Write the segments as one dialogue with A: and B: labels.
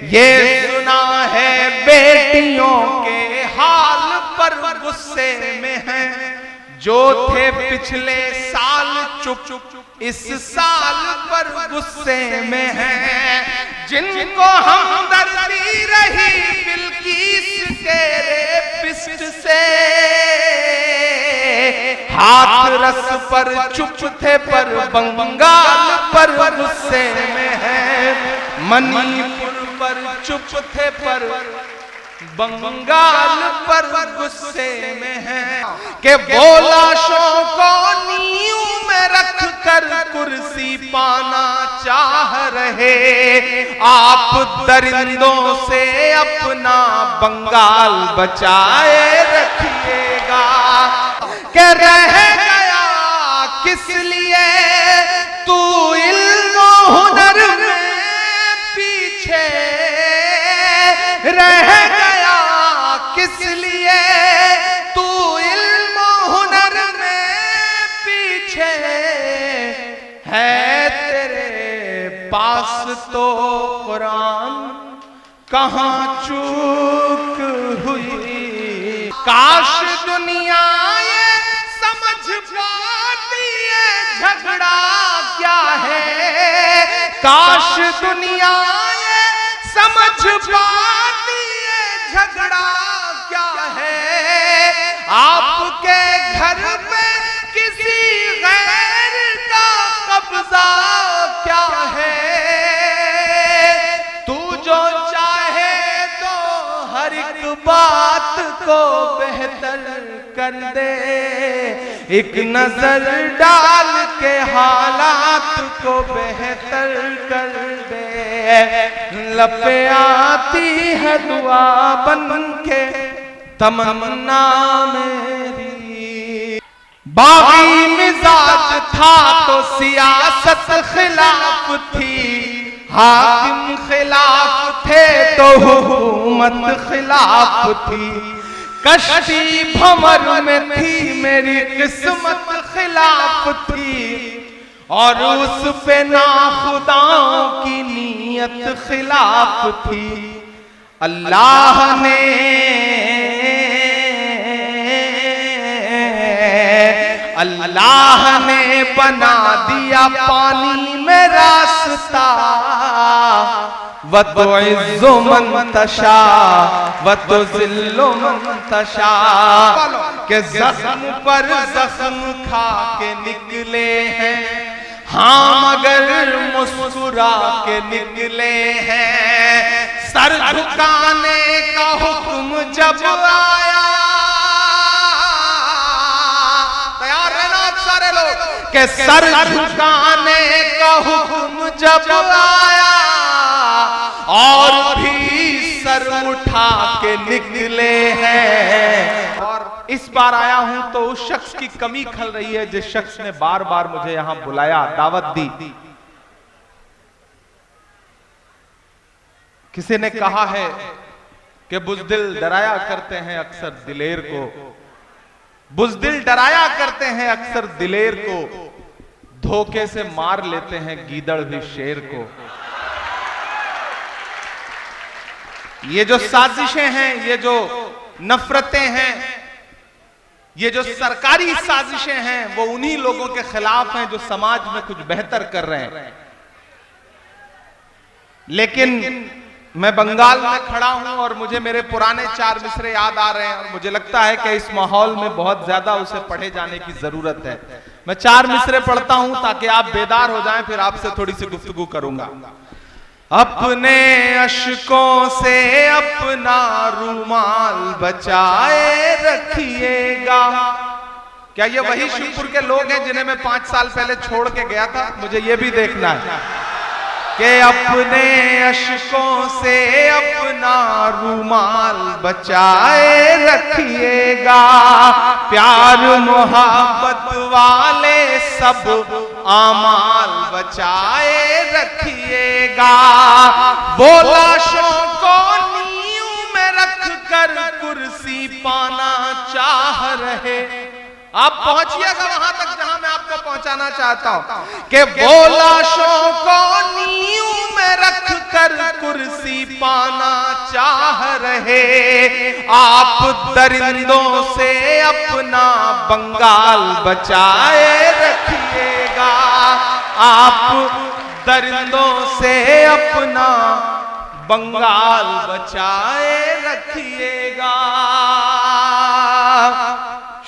A: ये सुना है बेटियों के हाल पर गुस्से में हैं, जो थे पिछले साल चुप इस साल पर गुस्से में हैं, जिनको हमदर्दी रही बिल्किस के रेपिस्ट से, हाथरस पर चुप थे पर बंगाल पर गुस्से में हैं, मणिपुर पर चुप थे पर बंगाल पर गुस्से में है, के बोला शो को नींव में रख कर कुर्सी पाना चाह रहे, आप दरिंदों से अपना बंगाल बचाए रखिएगा, के रह गया किस लिए तू इल्म हुनर में पीछे, रह किस लिए तू इल्म हुनर में पीछे, है तेरे पास तो कुरान कहाँ चूक हुई, काश दुनिया ये समझ पाती है झगड़ा क्या है, काश दुनिया ये समझ पाती है झगड़ा क्या है, आपके घर पे किसी गैर का कब्जा क्या है, तू जो चाहे तो हर एक बात को बेहतर कर दे, एक नजर डाल के हालात को बेहतर कर दे, लपे आती है दुआ बन के तमन्ना मेरी, बागी मिजाज था तो सियासत खिलाफ थी, हाकिम खिलाफ थे तो हुकूमत खिलाफ थी, कश्ती भंवर में थी मेरी किस्मत खिलाफ थी, और उस पे नाखुदाओं की नीयत खिलाफ थी, अल्लाह ने बना दिया पानी में रास्ता, वतुइज़्ज़ु मन तशा वतुज़िल्लु मन तशा, के जख्म पर जख्म खा के निकले हैं, हाँ मगर मुस्कुरा के निकले हैं, सर झुकाने का हुक्म जब आया, तैयार है ना आप सारे लोग, के सर झुकाने का हुक्म जब आया, और भी सर उठा के निकले हैं, और इस बार आया हूं तो उस शख्स की कमी खल रही है जिस शख्स ने बार बार मुझे यहां बुलाया, दावत दी। किसी ने कहा है कि बुज़दिल डराया करते हैं अक्सर दिलेर को, बुज़दिल डराया करते हैं अक्सर दिलेर को, धोखे से मार लेते हैं गीदड़ भी शेर को। ये जो साजिशें हैं, ये जो नफरतें हैं, ये जो सरकारी साजिशें हैं, वो उन्हीं लोगों के खिलाफ हैं जो समाज में कुछ बेहतर कर रहे हैं। लेकिन मैं बंगाल में खड़ा हूं और मुझे मेरे पुराने 4 मिसरे याद आ रहे हैं, और मुझे लगता है कि इस माहौल में बहुत ज्यादा उसे पढ़े जाने की जरूरत है। मैं 4 मिसरे पढ़ता हूं ताकि आप बेदार हो जाएं, फिर आपसे थोड़ी सी गुफ्तगू करूंगा। अपने अश्कों से अपना रूमाल बचाए रखिएगा। क्या ये वही शिवपुर के लोग हैं जिन्हें मैं 5 साल पहले छोड़ के गया था? मुझे ये भी देखना है कि अपने अश्कों से अपना रूमाल बचाए रखिएगा। प्यार मोहब्बत वाले सब आमाल बचाए रखिएगा। बोला शो को नींव में रख कर कुर्सी पाना चाह रहे। आप पहुंचिएगा वहां तक जहां मैं आपको पहुंचाना चाहता हूं कि बोला शो को नींव में रख कर कुर्सी पाना चाह रहे, आप दरिंदों से अपना बंगाल बचाए रखिएगा, आप दरिंदों से अपना बंगाल बचाए रखिएगा।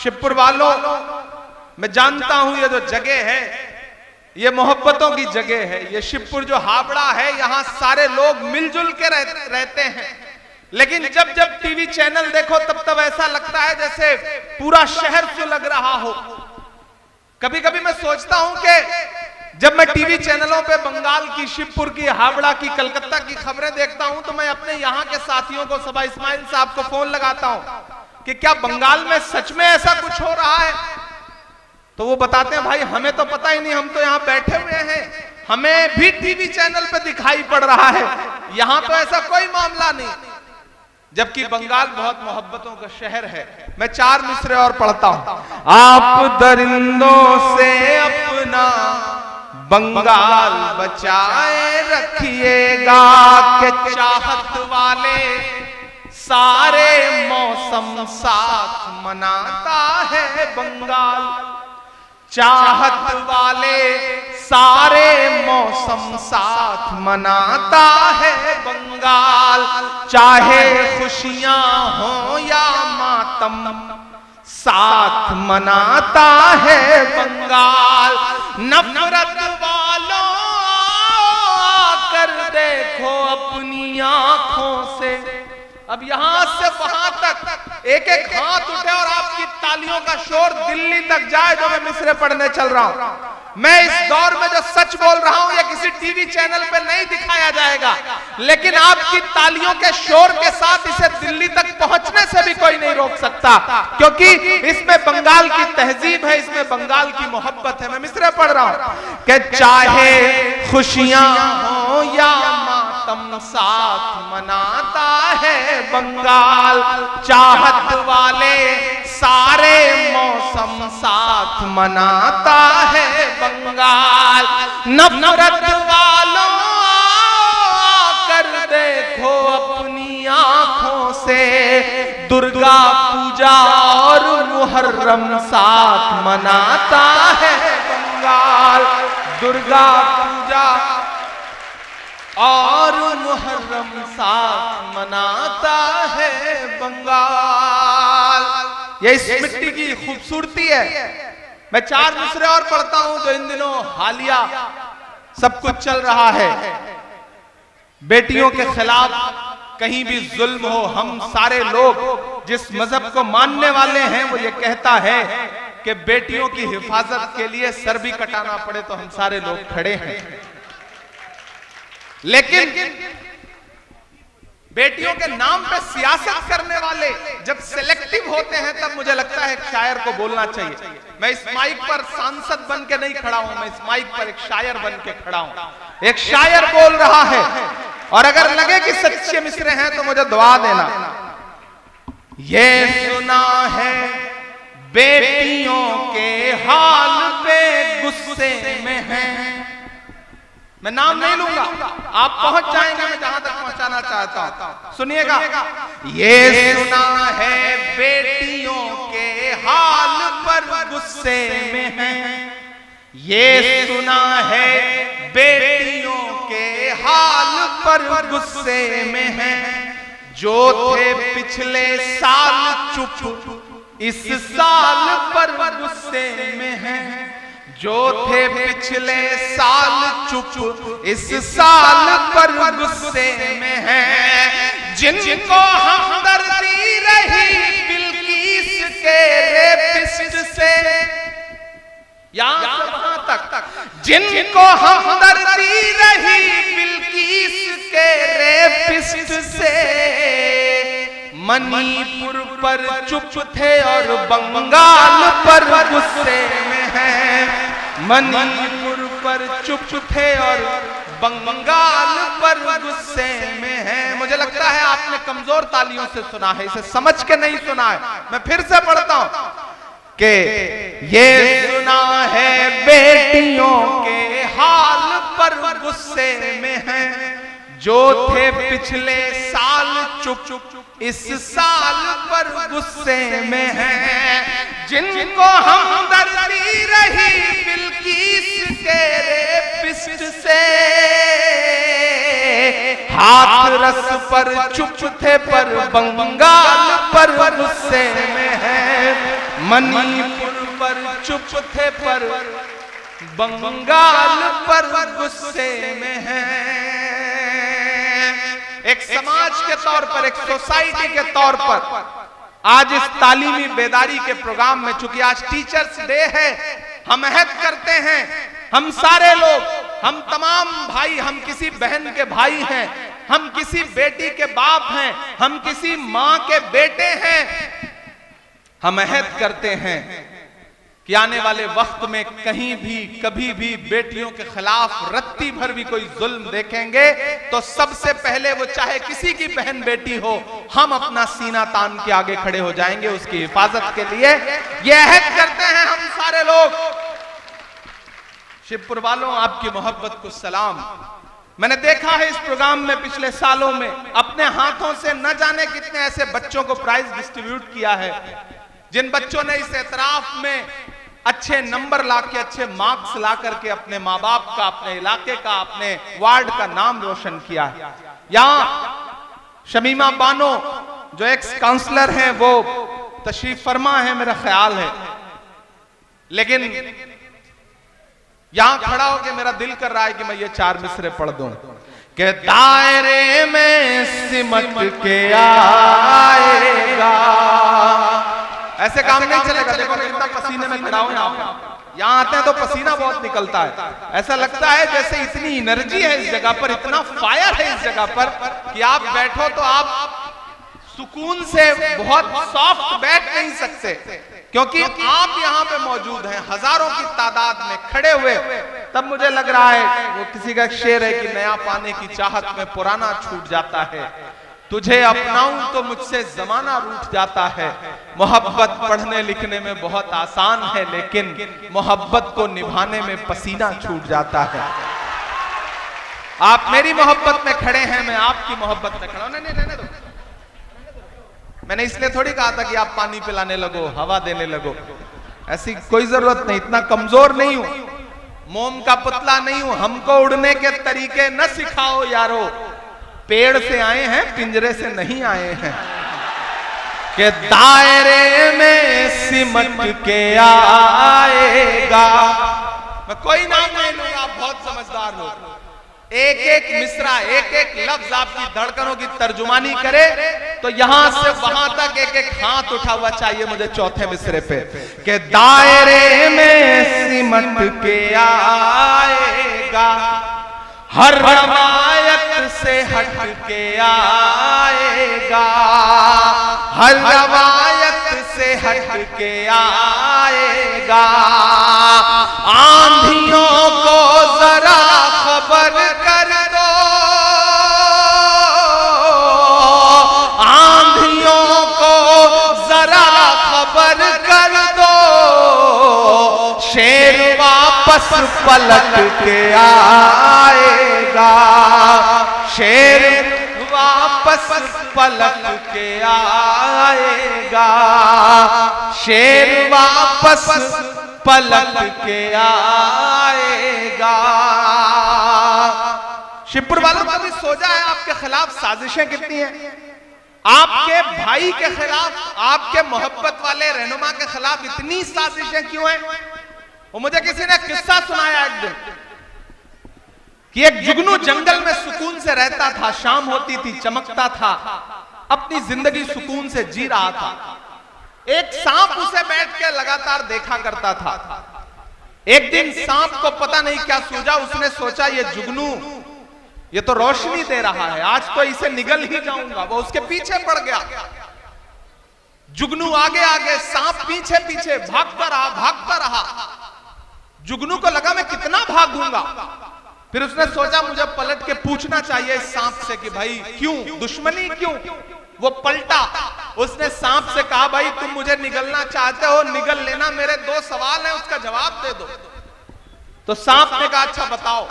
A: शिवपुर वालों, मैं जानता हूं ये जो जगह है ये मोहब्बतों की जगह है। ये शिवपुर जो हावड़ा है, यहां सारे लोग मिलजुल के रहते हैं, लेकिन जब जब टीवी चैनल देखो तब तब ऐसा लगता है जैसे पूरा शहर सुलग रहा हो। कभी कभी मैं सोचता हूं कि जब मैं टीवी चैनलों पे बंगाल की, शिवपुर की, हावड़ा की, कलकत्ता की खबरें देखता हूं तो मैं अपने यहां के साथियों को, सबा इस्माइल साहब को फोन लगाता हूं कि क्या बंगाल में सच में ऐसा कुछ हो रहा है। तो वो बताते हैं भाई हमें तो पता ही नहीं, हम तो यहाँ बैठे हुए हैं, हमें भी टीवी चैनल पे दिखाई पड़ रहा है, यहाँ तो ऐसा कोई मामला नहीं। जबकि बंगाल बहुत मोहब्बतों का शहर है। मैं 4 मिसरे और पढ़ता हूं। आप दरिंदों से अपना बंगाल बचाए रखिएगा, के चाहत वाले सारे मौसम साथ मनाता है बंगाल, चाहत वाले सारे मौसम साथ मनाता है बंगाल, चाहे खुशियां हो या मातम साथ मनाता है बंगाल। नफरत वालों कर देखो अपनी आंखों से, अब यहां से वहां तक एक एक हाथ उठे और आपकी तालियों का शोर दिल्ली तक जाए जो मैं मिसरे पढ़ने चल रहा हूं। मैं इस दौर में जो सच बोल रहा हूं ये किसी टीवी चैनल पे नहीं दिखाया जाएगा, लेकिन आपकी तालियों के शोर के साथ इसे दिल्ली तक पहुंचने से भी कोई नहीं रोक सकता, क्योंकि इसमें बंगाल की तहजीब है, इसमें बंगाल की मोहब्बत है। मैं मिसरे पढ़ रहा हूं कि चाहे खुशियां हो या मातम साथ मनाता है बंगाल, चाहत वाले सारे मौसम साथ मनाता है बंगाल। नफरत वालों कर देखो अपनी आंखों से, दुर्गा पूजा और मुहर्रम साथ मनाता है बंगाल, दुर्गा पूजा और मुहर्रम साथ मनाता है बंगाल। ये इस मिट्टी की खूबसूरती है। मैं 4 मिसरे और पढ़ता हूं जो इन दिनों हालिया सब कुछ चल रहा है। बेटियों के खिलाफ कहीं भी जुल्म हो, हम सारे लोग जिस मजहब को मानने वाले हैं वो ये कहता है कि बेटियों की हिफाजत के लिए सर भी कटाना पड़े तो हम सारे लोग खड़े हैं। लेकिन बेटियों के नाम पे सियासत करने वाले जब सिलेक्टिव होते हैं तब मुझे लगता है एक शायर को बोलना चाहिए। मैं इस माइक पर सांसद बन के नहीं खड़ा हूं, मैं इस माइक पर एक शायर बन के खड़ा हूं। एक शायर बोल रहा है और अगर लगे कि सच्चे मिसरे हैं तो मुझे दुआ देना। ये सुना है बेटियों के हाल पे गुस्से में हैं, मैं नाम नहीं लूंगा, आप पहुंच जाएंगे मैं जहां तक पहुंचाना चाहता हूं। सुनिएगा, ये सुना है बेटियों के हाल पर गुस्से में हैं, ये सुना है बेटियों के हाल पर गुस्से में हैं, जो थे पिछले साल चुप इस साल पर गुस्से में हैं, जो थे पिछले साल चुप इस साल पर गुस्से में हैं, जिनको हमदर्दी रही बिल्किस के रेपिस्ट से, यहां से वहां तक, जिनको हमदर्दी रही बिल्किस के रेपिस्ट से, मणिपुर पर चुप थे और बंगाल पर गुस्से में हैं, मणिपुर पर चुप थे और बंगाल पर गुस्से में हैं। मुझे लगता है आपने कमजोर तालियों से सुना है, इसे समझ के नहीं सुना है। मैं फिर से पढ़ता हूं कि ये सुना है बेटियों के हाल पर गुस्से में हैं, जो थे पिछले साल चुप इस साल पर गुस्से में हैं, जिनको हमदर्दी रही बिल्किस के रेपिस्ट से, हाथरस पर चुप थे पर बंगाल पर गुस्से में हैं, मणिपुर पर चुप थे पर बंगाल पर गुस्से में हैं। एक समाज के तौर पर, एक सोसाइटी के तौर पर आज इस तालीमी बेदारी के प्रोग्राम में, चूंकि आज टीचर्स डे है, हम अहद करते हैं, हम सारे लोग, हम तमाम भाई, हम किसी बहन के भाई हैं, हम किसी बेटी के बाप हैं, हम किसी मां के बेटे हैं, हम अहद करते हैं कि आने वाले वक्त में कहीं भी कभी भी बेटियों के खिलाफ रत्ती भर भी कोई जुल्म देखेंगे तो सबसे पहले, वो चाहे किसी की बहन बेटी हो, हम अपना सीना तान के आगे खड़े हो जाएंगे उसकी हिफाजत के लिए। ये अहद करते हैं हम सारे लोग। शिवपुर वालों, आपकी मोहब्बत को सलाम। मैंने देखा है इस प्रोग्राम में पिछले सालों में अपने हाथों से न जाने कितने ऐसे बच्चों को प्राइज डिस्ट्रीब्यूट किया है, जिन बच्चों ने इस एतराफ में अच्छे नंबर लाके, अच्छे मार्क्स ला करके अपने माँ बाप का, अपने इलाके का, अपने वार्ड का नाम रोशन किया है। यहाँ शमीमा बानो जो एक्स काउंसलर हैं, वो तशरीफ फरमा है मेरा ख्याल है, लेकिन यहां खड़ा होकर मेरा दिल कर रहा है कि मैं ये 4 मिसरे पढ़ दूं कि दायरे में सिमट के आएगा। ऐसे काम नहीं चलेगा। देखो कितना पसीने में खड़ा हूं यहाँ आते हैं तो पसीना बहुत निकलता है, ऐसा लगता है जैसे इतनी एनर्जी है इस जगह पर, इतना फायर है इस जगह पर कि आप बैठो तो आप सुकून से बहुत सॉफ्ट बैठ नहीं सकते, क्योंकि आप यहाँ पे मौजूद हैं हजारों की तादाद में खड़े हुए। तब मुझे लग रहा है, वो किसी का शेर है कि नया पाने की चाहत में पुराना छूट जाता है, तुझे अपनाऊं तो मुझसे जमाना रूठ जाता है। मोहब्बत पढ़ने लिखने में बहुत आसान है, लेकिन मोहब्बत को निभाने में पसीना छूट जाता है। आप मेरी मोहब्बत में खड़े हैं, मैं आपकी मोहब्बत में खड़ा हूं। नहीं रहने दो, मैंने इसलिए थोड़ी कहा था कि आप पानी पिलाने लगो, हवा देने लगो, ऐसी कोई जरूरत नहीं। इतना कमजोर नहीं हूं, मोम का पुतला नहीं हूं। हमको उड़ने के तरीके न सिखाओ यारो, पेड़ से आए हैं पिंजरे से नहीं आए हैं। कि दायरे में सिमट के आएगा। मैं कोई नाम नहीं लूंगा, आप बहुत समझदार हो। एक एक मिसरा, एक एक लफ्ज आपकी धड़कनों की तर्जुमानी करे तो यहां से वहां तक एक एक हाथ उठा हुआ चाहिए मुझे चौथे मिसरे पे। कि दायरे में सिमट के आएगा, हर रवायत से हट के आएगा, हर रवायत से हट के आएगा। आंधियों को जरा खबर कर दो, आंधियों को जरा खबर कर दो, शेर वापस पलट के आएगा, शेर वापस पलट के आएगा, शेर वापस पलट के आएगा। शिवपुर वालों का भी सोचा है आपके खिलाफ साजिशें कितनी हैं, आपके भाई के खिलाफ, आपके मोहब्बत वाले रहनुमा के खिलाफ इतनी साजिशें क्यों हैं। वो मुझे किसी ने किस्सा सुनाया एक दिन कि एक जुगनू जंगल में सुकून से रहता था, शाम होती थी, चमकता था, अपनी जिंदगी सुकून से जी रहा था। एक सांप उसे बैठ के लगातार देखा करता था। एक दिन सांप को पता नहीं क्या सूझा, उसने सोचा ये जुगनू ये तो रोशनी दे रहा है, आज तो इसे निगल ही जाऊंगा। वो उसके पीछे पड़ गया, जुगनू आगे आगे, सांप पीछे पीछे भागता रहा, भागता रहा। जुगनू को लगा मैं कितना भागूंगा, फिर उसने सोचा मुझे पलट के पूछना चाहिए इस सांप से कि भाई क्यों, दुश्मनी क्यों। वो पलटा, उसने सांप से कहा भाई तुम मुझे निगलना चाहते हो, निगल लेना, मेरे 2 सवाल हैं, उसका जवाब दे दो। तो सांप ने कहा अच्छा बताओ।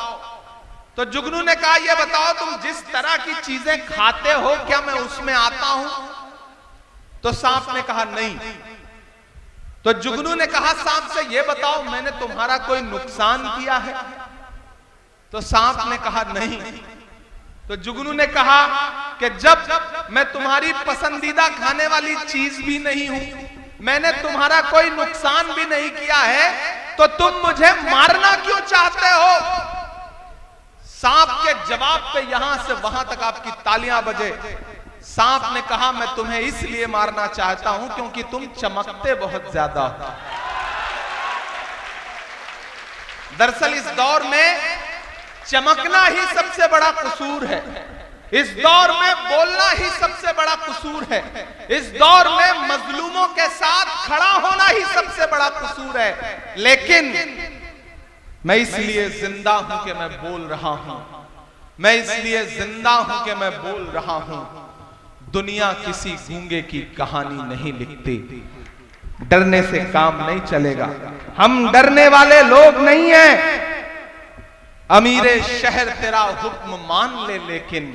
A: तो जुगनू ने कहा ये बताओ तुम जिस तरह की चीजें खाते हो क्या मैं उसमें आता हूं? तो सांप ने कहा नहीं। तो जुगनू ने कहा सांप से ये बताओ मैंने तुम्हारा कोई नुकसान किया है? तो सांप ने कहा नहीं। तो जुगनू ने कहा कि जब मैं तुम्हारी पसंदीदा खाने वाली चीज भी नहीं हूं, मैंने तुम्हारा कोई नुकसान भी नहीं किया है, तो तुम मुझे मारना क्यों चाहते हो? सांप के जवाब पे यहां से वहां तक आपकी तालियां बजे। सांप ने कहा मैं तुम्हें इसलिए मारना चाहता हूं क्योंकि तुम चमकते बहुत ज्यादा हो। दरअसल इस दौर में चमकना ही सबसे बड़ा कसूर है, इस दौर में बोलना ही सबसे बड़ा कसूर है, इस दौर में मजलूमों के साथ खड़ा होना ही सबसे बड़ा कसूर है। लेकिन मैं इसलिए जिंदा हूं कि मैं बोल रहा हूं, मैं इसलिए जिंदा हूं कि मैं बोल रहा हूं। दुनिया किसी गूंगे की कहानी नहीं लिखती, डरने से काम नहीं चलेगा, हम डरने वाले लोग नहीं हैं। अमीरे शहर तेरा हुक्म मान ले लेकिन,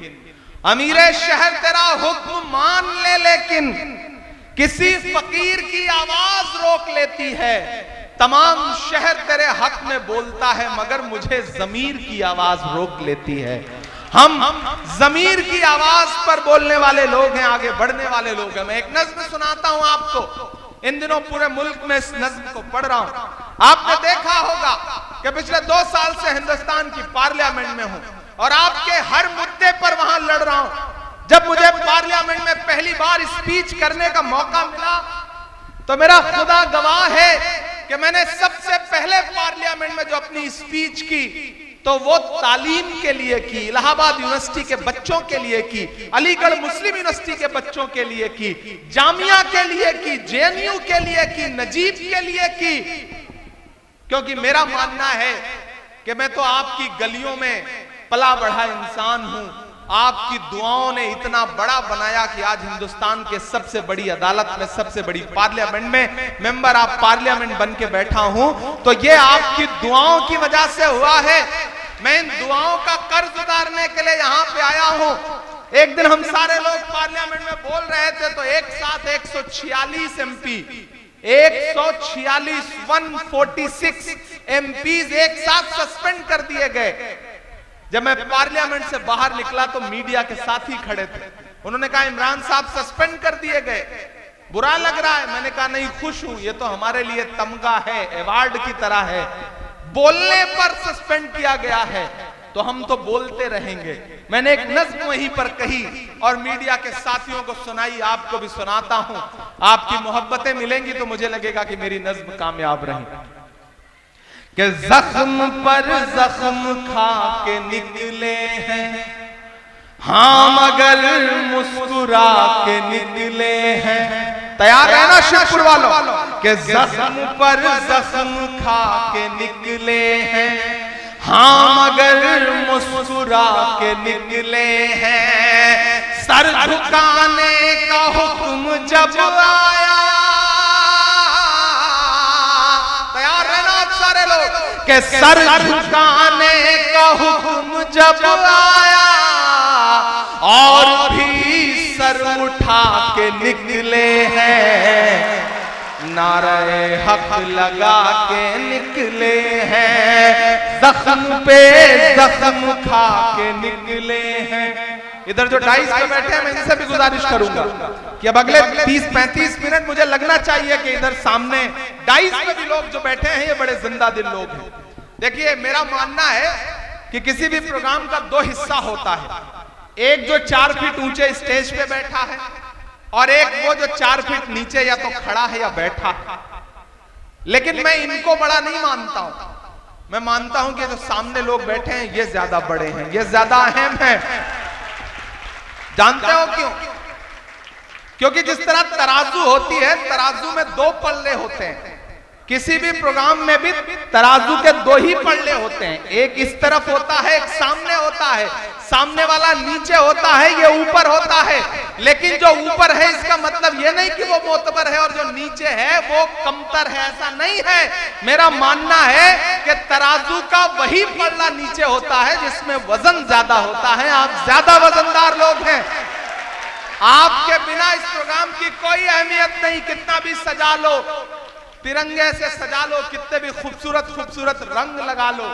A: अमीरे शहर तेरा हुक्म मान ले लेकिन किसी फकीर की आवाज रोक लेती है। तमाम शहर तेरे हक में बोलता है मगर मुझे जमीर की आवाज रोक लेती है। हम जमीर की आवाज पर बोलने वाले लोग हैं, आगे बढ़ने वाले लोग हैं। मैं एक नज्म सुनाता हूं आपको, इन दिनों पूरे मुल्क में इस नज्म को पढ़ रहा हूं। आपने देखा होगा कि पिछले 2 साल से हिंदुस्तान की पार्लियामेंट में हूं और आपके हर मुद्दे पर वहां लड़ रहा हूं। जब मुझे पार्लियामेंट में पहली बार स्पीच करने का मौका मिला तो मेरा खुदा गवाह है कि मैंने सबसे पहले पार्लियामेंट में जो अपनी स्पीच की तो वो तालीम के लिए की, इलाहाबाद यूनिवर्सिटी के बच्चों के लिए की, अलीगढ़ मुस्लिम यूनिवर्सिटी के बच्चों के लिए की, जामिया के लिए की, जेएनयू के लिए की, नजीब के लिए की। क्योंकि मेरा मानना है कि मैं तो आपकी गलियों में पला बढ़ा इंसान हूं, आपकी दुआओं ने इतना बड़ा बनाया कि आज हिंदुस्तान के सबसे बड़ी अदालत में, सबसे बड़ी पार्लियामेंट में मेंबर ऑफ पार्लियामेंट बन के बैठा हूं, तो ये आपकी दुआओं की वजह से हुआ है। मैं इन दुआओं का कर्ज उतारने के लिए यहां पे आया हूं। एक दिन हम सारे लोग पार्लियामेंट में बोल रहे थे तो एक साथ 146 एमपी, 146 146 एमपीज एक साथ सस्पेंड कर दिए गए। जब मैं पार्लियामेंट से बाहर निकला तो मीडिया के साथी खड़े थे, उन्होंने कहा इमरान साहब सस्पेंड कर दिए गए, बुरा लग रहा है? मैंने कहा नहीं, खुश हूं, ये तो हमारे लिए तमगा है, अवार्ड की तरह है। बोलने पर सस्पेंड किया गया है तो हम तो बोलते रहेंगे। मैंने एक नज्म वहीं पर कही और मीडिया के साथियों को सुनाई, आपको भी सुनाता हूं। आपकी मोहब्बतें मिलेंगी तो मुझे लगेगा कि मेरी नज्म कामयाब रही। कि जख्म पर जख्म खा के निकले हैं, हाँ मगर मुस्कुरा के निकले हैं। तैयार है ना शिवपुर वालों? कि जख्म पर जख्म खा के निकले हैं, हाँ मगर मुस्कुरा के निकले हैं। सर झुकाने का हुक्म जब आया, तैयार है ना आप सारे लोग? कि सर झुकाने का हुक्म जब आया और भी सर उठा के निकले हैं, नारे हक लगा के निकले हैं, जख्म पे जख्म खा के निकले हैं। इधर जो डाइस पे बैठे हैं मैं इनसे भी गुजारिश करूंगा कि अब अगले 30-35 मिनट मुझे लगना चाहिए कि इधर सामने डाइस पे भी लोग जो बैठे हैं ये बड़े जिंदा दिल लोग हैं। देखिए मेरा मानना है कि किसी भी प्रोग्राम का 2 हिस्सा होता है, एक जो 4 फीट ऊंचे स्टेज पे बैठा है और एक वो जो 4 फीट नीचे या तो खड़ा है या बैठा है। लेकिन मैं इनको बड़ा नहीं मानता हूं, मैं मानता हूं कि जो सामने लोग बैठे हैं ये ज्यादा बड़े हैं, ये ज्यादा अहम है। जानते हो क्यों? क्योंकि जिस तरह तराजू होती है, तराजू में 2 पल्ले होते हैं, किसी भी प्रोग्राम में भी तराजू के दो ही पल्ले होते हैं, एक इस तरफ होता है, एक सामने होता है। सामने वाला नीचे होता है, ये ऊपर होता है। लेकिन जो ऊपर है इसका मतलब ये नहीं कि वो मोतबर है और जो नीचे है वो कमतर है, ऐसा नहीं है। मेरा मानना है कि तराजू का वही पल्ला नीचे होता है जिसमें वजन ज्यादा होता है। आप ज्यादा वजनदार लोग हैं, आपके बिना इस प्रोग्राम की कोई अहमियत नहीं। कितना भी सजा लो, तिरंगे से सजा लो, कितने भी खूबसूरत खूबसूरत रंग लगा लो,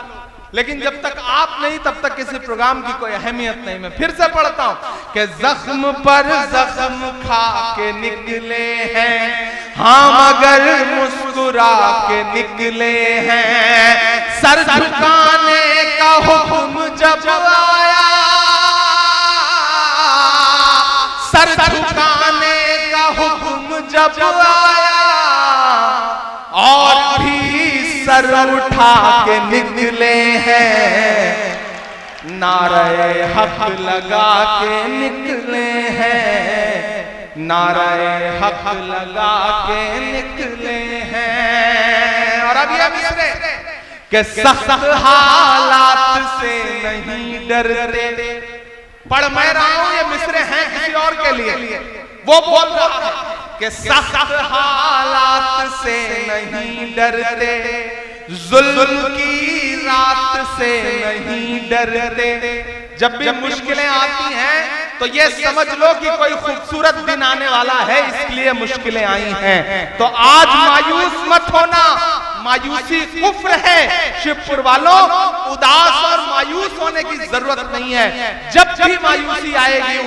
A: लेकिन जब तक आप नहीं तब तक किसी प्रोग्राम की कोई अहमियत नहीं। मैं फिर से पढ़ता हूं कि जख्म पर जख्म खा के निकले हैं हम, अगर मुस्कुरा के निकले हैं। सर झुकाने का हुक्म जब आया, सर झुकाने का हुक्म जब आया, और भी सर उठा के निकले हैं। नारे हक लगा के निकले हैं, नारे हक लगा के निकले हैं। और अब ये मिसरे कि सख्त हालात से नहीं डरते। पढ़ मैं रहा हूं, ये मिसरे हैं किसी और के लिए। वो बोल रहा है कि सख्त हालात से नहीं डरते, जुल्म की रात से नहीं डरते। जब भी मुश्किलें आती हैं तो ये समझ लो कि कोई खूबसूरत दिन आने वाला है, इसलिए मुश्किलें आई हैं। तो आज मायूस मत होना, मायूसी कुफ्र है। शिवपुर वालों, उदास और मायूस होने की जरूरत नहीं है। जब भी मायूसी आएगी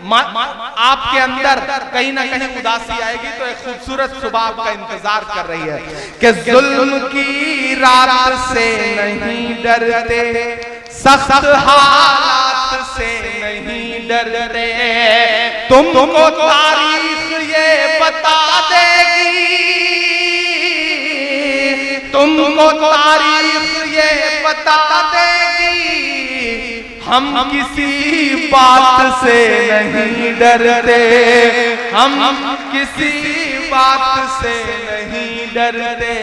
A: आपके अंदर कहीं ना कहीं उदासी आएगी, तो एक खूबसूरत सुबह आपका इंतजार कर रही है कि जुल्म की रात से नहीं डरते, सख्त हालात से नहीं डरते। तुमको तारीख ये बता देगी, तुमको तारीख ये बता देगी, हम किसी बात से नहीं डरते, हम किसी बात से नहीं डरते।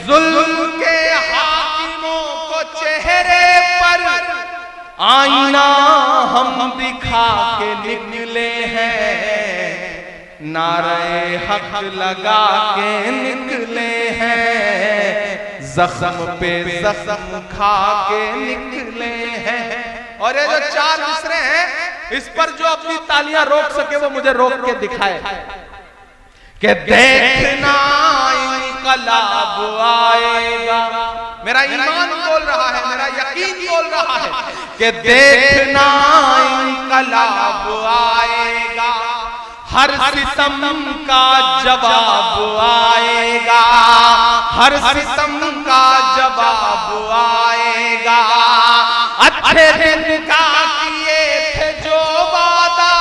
A: जुल्म के हाकिमों को चेहरे पर आईना हम दिखा के निकले हैं, नारे हक लगा के निकले हैं, जख्म पे जख्म खा के निकले हैं। और ये जो चार मिसरे हैं, इस पर जो अपनी तालियां रोक सके वो मुझे रोक के दिखाए कि देखना इनकलाब आएगा। मेरा ईमान बोल रहा है, मेरा यकीन बोल रहा है कि देखना इनकलाब आएगा, हर सितम का जवाब आएगा, हर सितम का जवाब आएगा। अच्छे दिन का किए थे जो वादा,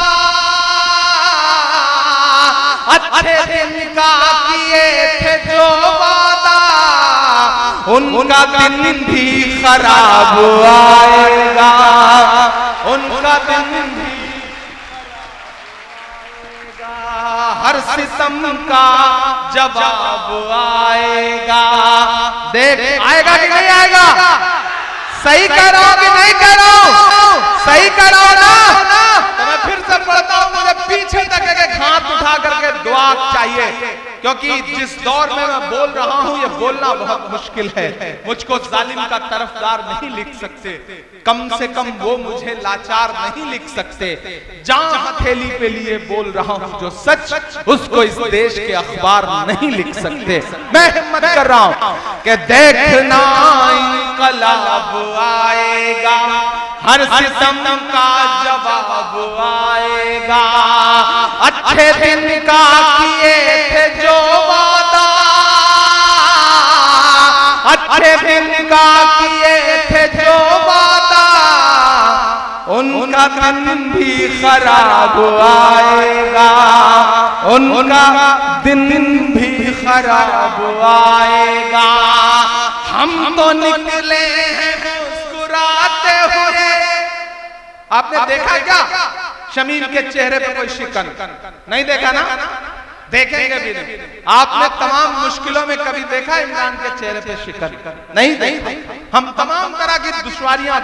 A: अच्छे दिन का किए थे जो वादा, उनका दिन भी खराब आएगा, उनका दिन भी हर सितम का जवाब आएगा। देख आएगा कि नहीं आएगा? सही कह रहा हूं कि नहीं कह रहा हूं? सही कह रहा हूं ना? तो मैं फिर से पढ़ता हूं, मुझे पीछे तक एक हाथ उठा करके दुआ चाहिए, क्योंकि जिस दौर में मैं बोल रहा हूं ये बोलना बहुत मुश्किल है। मुझको जालिम का तरफदार नहीं लिख सकते, कम से कम वो मुझे लाचार नहीं लिख सकते। जान हथेली पे लिए बोल रहा हूं जो सच, उसको इस देश के अखबार नहीं लिख सकते। मैं हिम्मत कर रहा हूं कि देखना इनकलाब आएगा, हर सितम का जवाब आएगा। अच्छे दिन का किए थे जो वादा, अच्छे दिन का किए थे जो वादा, उनका दिन भी खराब आएगा, उनका दिन भी खराब आएगा। हम तो निकले हैं मुस्कुराते हुए। आपने देखा क्या शमीम के चेहरे पे कोई शिकन? नहीं देखा ना? देखेंगे भी नहीं। आपने तमाम मुश्किलों में कभी देखा इमरान के चेहरे पे शिकन? नहीं। हम तमाम तरह की दुश्वारियां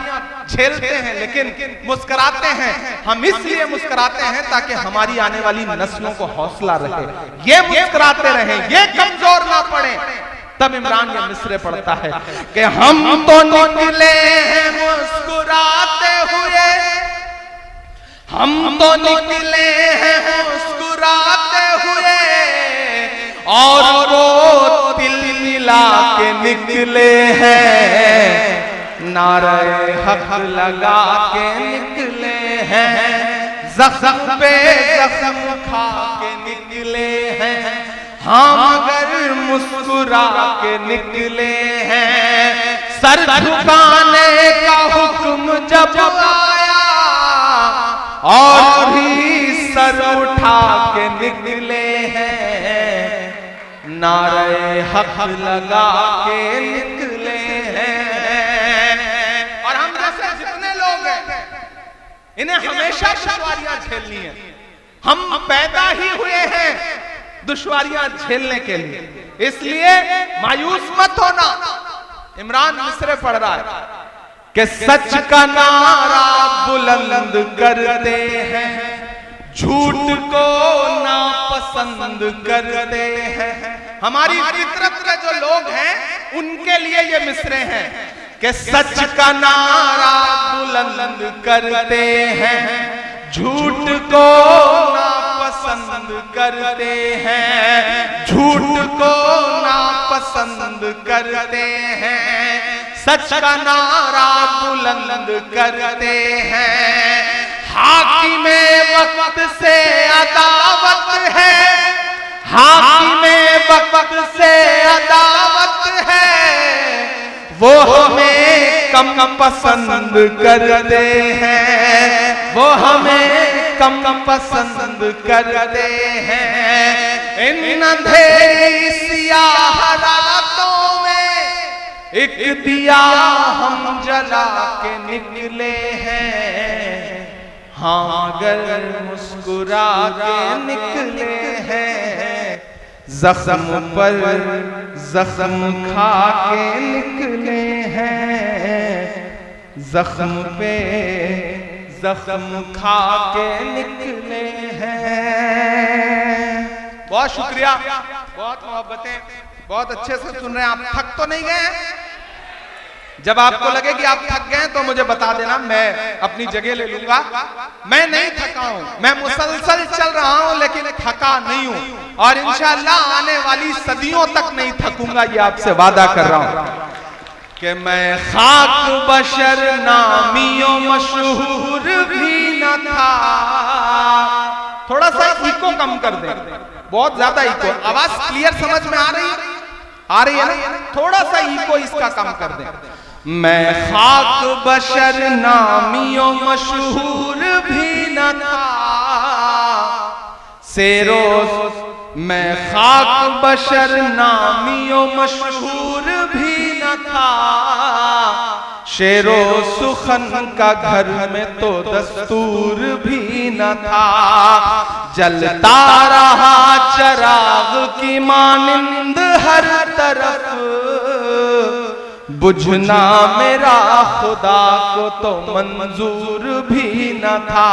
A: झेलते हैं लेकिन मुस्कुराते हैं। हम इसलिए मुस्कुराते हैं ताकि हमारी आने वाली नस्लों को हौसला रहे, ये मुस्कुराते रहें, ये कमजोर ना पड़े। तब इमरान ये मिसरे पढ़ता है कि हम तो निकले हैं मुस्कुराते हुए, हम तो निकले हैं मुस्कुराते हुए, और वो तिल मिला के निकले हैं, नारे हक लगा के निकले हैं, जख्म पे जख्म खा के निकले हैं, हम अगर मुस्कुरा के निकले हैं। सर झुकाने का हुक्म जब आया और भी सर उठा के निकले हैं, नारे हक लगा के निकले हैं। और हम जैसे जितने लोग हैं इन्हें हमेशा दुश्वारियां झेलनी है। हम पैदा ही हुए हैं दुश्वारियां झेलने के लिए, इसलिए मायूस मत होना। इमरान मिसरे पढ़ रहा है कि सच का नारा बुलंद करते हैं, झूठ को नापसंद करते हैं। हमारी फितरत के जो लोग हैं उनके लिए ये मिसरे हैं कि सच का नारा बुलंद करते हैं, झूठ को नापसंद करते हैं, झूठ को नापसंद करते हैं, सच का नारा बुलंद करते हैं। हाकिमे वक्त से अदावत है, हाकिमे वक्त से अदावत है, वो हमें कम पसंद करते हैं, वो हमें कम पसंद करते हैं। इन अंधेरी सियाह रातों में एक दिया हम जला के निकले हैं, हाँ अगर मुस्कुरा के निकले हैं, जख्म पर जख्म खा के निकले हैं, जख्म पे जख्म खा के निकले हैं। बहुत शुक्रिया, बहुत मोहब्बतें, बहुत अच्छे से सुन रहे हैं। आप थक तो नहीं गए? जब आपको लगे कि आप थक गए तो मुझे बता देना, मैं अपनी जगह ले लूंगा। मैं नहीं थका हूं, मैं मुसलसल चल रहा हूं लेकिन थका नहीं हूं, और इंशाअल्लाह आने वाली सदियों तक नहीं थकूंगा, ये आपसे वादा कर रहा हूं कि मैं खाक बशर नामियों मशहूर भी न था। थोड़ा सा इको कम कर दे, बहुत ज्यादा इको। आवाज क्लियर समझ में आ रही है ना? थोड़ा सा इको इसका कम कर दे। मैं खाक बशर नामियों मशहूर भी न था, सेरोस मैं खाक बशर नामियों मशहूर भी न था, शेरो सुखन का घर में तो दस्तूर भी न था, जलता रहा चराग की मानिंद हर तरफ, बुझना मेरा खुदा को तो मंजूर भी न था।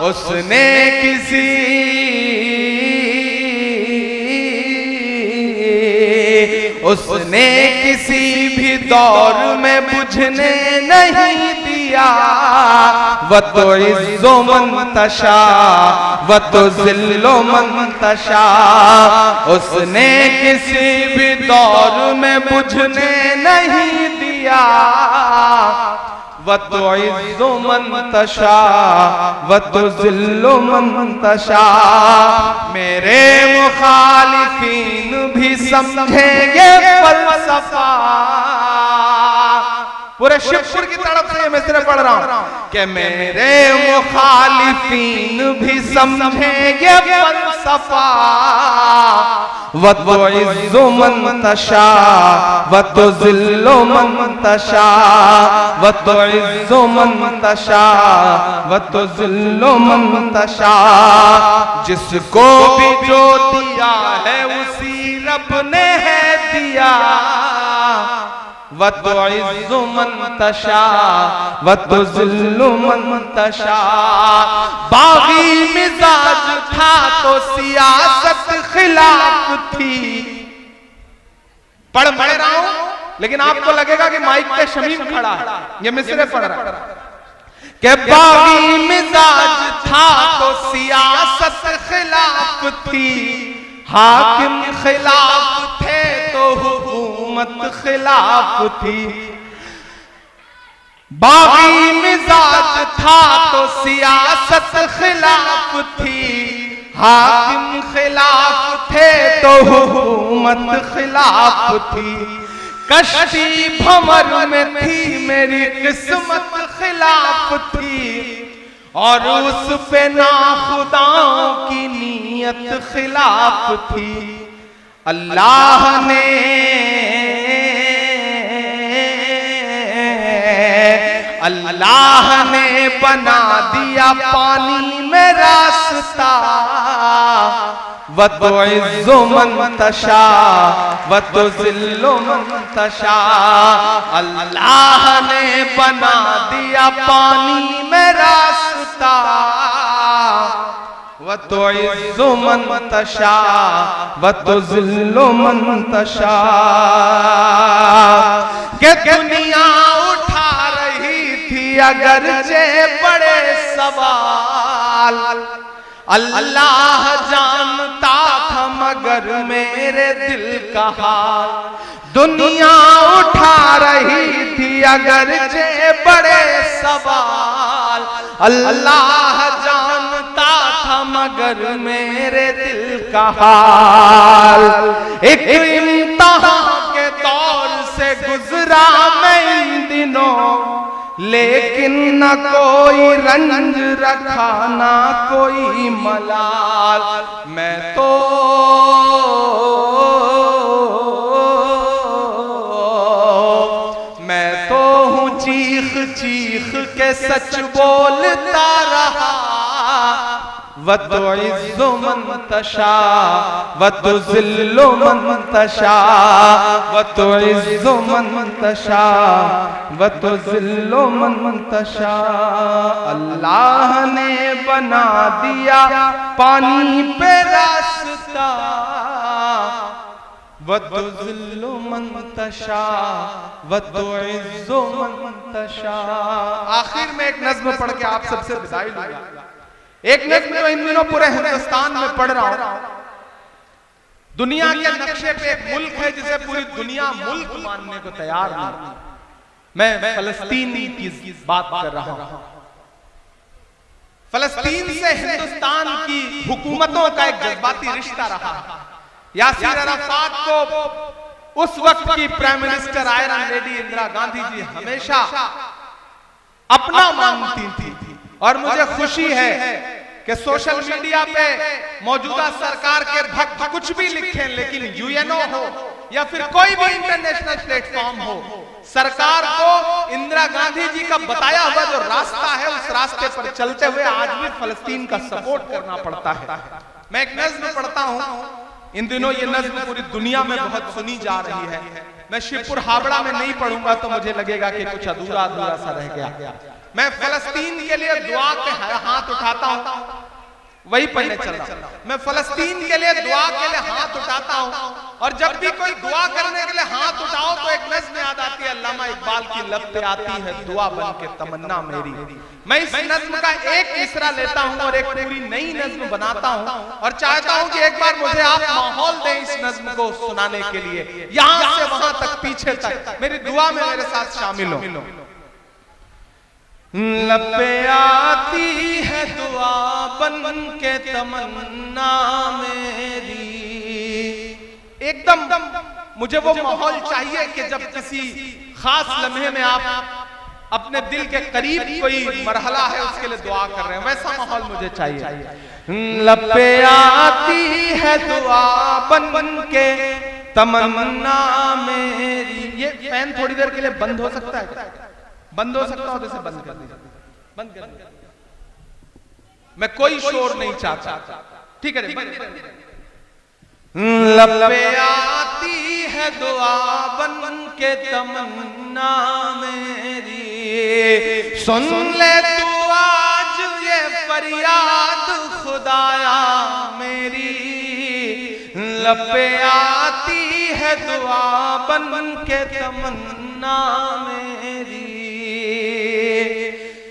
A: उसने किसी भी दौर में बुझने नहीं दिया, व तो इज्जो मंतशा व तो जिल्लो मंतशा। उसने किसी भी दौर में बुझने नहीं दिया, व तो इज्जो मंतशा व तो जिल्लो मंतशा। मेरे मुखालिफीन भी समझेंगे फलसफा। पूरे शिवपुर की तरफ से मैं सिर्फ पढ़ रहा हूं कि मेरे मुखालिफीन भी समझेंगे फलसफा, व तुइज़्ज़ु मन तशा व तुज़िल्लु मन तशा व तुइज़्ज़ु मन तशा व तुज़िल्लु मन तशा। जिसको भी जो दिया है उसी रब ने है दिया। व तुइज़्ज़ु मन तशा व तुज़िल्लु मन तशा। बागी मिजाज था तो सियासत खिलाफ थी। पढ़ रहा हूं लेकिन आपको लगेगा कि माइक पे शमीम खड़ा है, ये मिसरे पढ़ रहा है कि बागी मिजाज था तो सियासत खिलाफ थी। हाकिम खिलाफ थे तो हुकूमत खिलाफ थी। बागी मिजाज था तो सियासत खिलाफ थी। हाकिम खिलाफ थे तो हुकूमत खिलाफ थी। कश्ती भंवर में थी मेरी किस्मत खिलाफ थी। और उस पे नाखुदाओं की नीयत खिलाफ थी। अल्लाह ने बना दिया पानी में रास्ता। व तुइज़्ज़ु मन तशा व तुज़िल्लु मन तशा। अल्लाह ने बना दिया पानी में रास्ता। व तुइज़्ज़ु मन तशा व तुज़िल्लु मन तशा। के दुनिया उठा रही थी अगरचे बड़े सवाल। अल्लाह जानता था मगर मेरे दिल का हाल। दुनिया उठा रही थी अगरचे बड़े सवाल। अल्लाह जानता था मगर मेरे दिल का हाल। एक इम्तिहान के दौर से गुजरा मैं इन दिनों। लेकिन न कोई रंज रखा ना कोई मलाल। मैं तो हूँ चीख चीख के सच बोलता रहा। व तुइज़्ज़ु मन तशा व तुज़िल्लु मन तशा व तुइज़्ज़ु मन तशा व तुज़िल्लु मन तशा। अल्लाह ने बना दिया पानी पे रास्ता। व तुज़िल्लु मन तशा व तुइज़्ज़ु मन तशा। आखिर में एक नज़्म पढ़ के आप सबसे विदाई लूंगा। एक नज़्म जो इन दिनों पूरे हिंदुस्तान में पढ़ रहा हूं। दुनिया के नक्शे पे एक मुल्क है जिसे पूरी दुनिया मुल्क मानने को तैयार नहीं। मैं फलस्तीन की बात कर रहा हूं। फलस्तीन से हिंदुस्तान की हुकूमतों का एक जज्बाती रिश्ता रहा। यासिर अराफात को उस वक्त की prime minister iron lady Indira Gandhi ji हमेशा अपना मानती थी। और मुझे खुशी है कि सोशल मीडिया पे मौजूदा सरकार के भक्त कुछ भी लिखें, लेकिन यूएनओ हो या फिर कोई भी इंटरनेशनल प्लेटफॉर्म हो, सरकार को इंदिरा गांधी जी का बताया हुआ जो रास्ता है उस रास्ते पर चलते हुए आज भी फलस्तीन का सपोर्ट करना पड़ता है। मैं एक नज़्म पढ़ता हूं। इन दिनों ये नज़्म पूरी दुनिया में बहुत सुनी जा रही है। मैं शिवपुर हावड़ा में नहीं पढ़ूंगा तो मुझे लगेगा कि कुछ अधूरा अधूरा सा रह गया। मैं फलस्तीन के लिए दुआ के हाथ उठाता हूं, वही पढ़ने चल रहा हूं। मैं फलस्तीन के लिए दुआ के लिए हाथ उठाता हूं। और जब भी कोई दुआ करने के लिए हाथ उठाओ तो एक नज़्म याद आती है, अल्लामा इकबाल की लब पे आती है दुआ बन के तमन्ना मेरी। मैं इस नज़्म का एक मिसरा लेता हूं और एक पूरी नई नज़्म बनाता हूं और चाहता हूं कि एक बार मुझे आप माहौल दें इस नज़्म को सुनाने के लिए। यहां से वहां तक, पीछे तक मेरी दुआ में मेरे साथ शामिल हो। लब पे आती है दुआ बन के तमन्ना मेरी। एकदम मुझे वो माहौल चाहिए कि जब किसी खास लम्हे में आप अपने दिल के करीब कोई मरहला है उसके लिए दुआ कर रहे हैं, वैसा माहौल मुझे चाहिए। लब पे आती है दुआ बन बन के तमन्ना मेरी। ये फैन थोड़ी देर के लिए बंद हो सकता है? बंद हो सकता हो तो इसे बंद कर दीजिए, बंद कर दीजिए। मैं कोई शोर नहीं चाहता, ठीक है? लब पे आती है दुआ बन बन के तमन्ना मेरी, सुन ले तू आज ये फरियाद खुदाया मेरी। लब पे आती है दुआ बन बन के तमन्ना मेरी,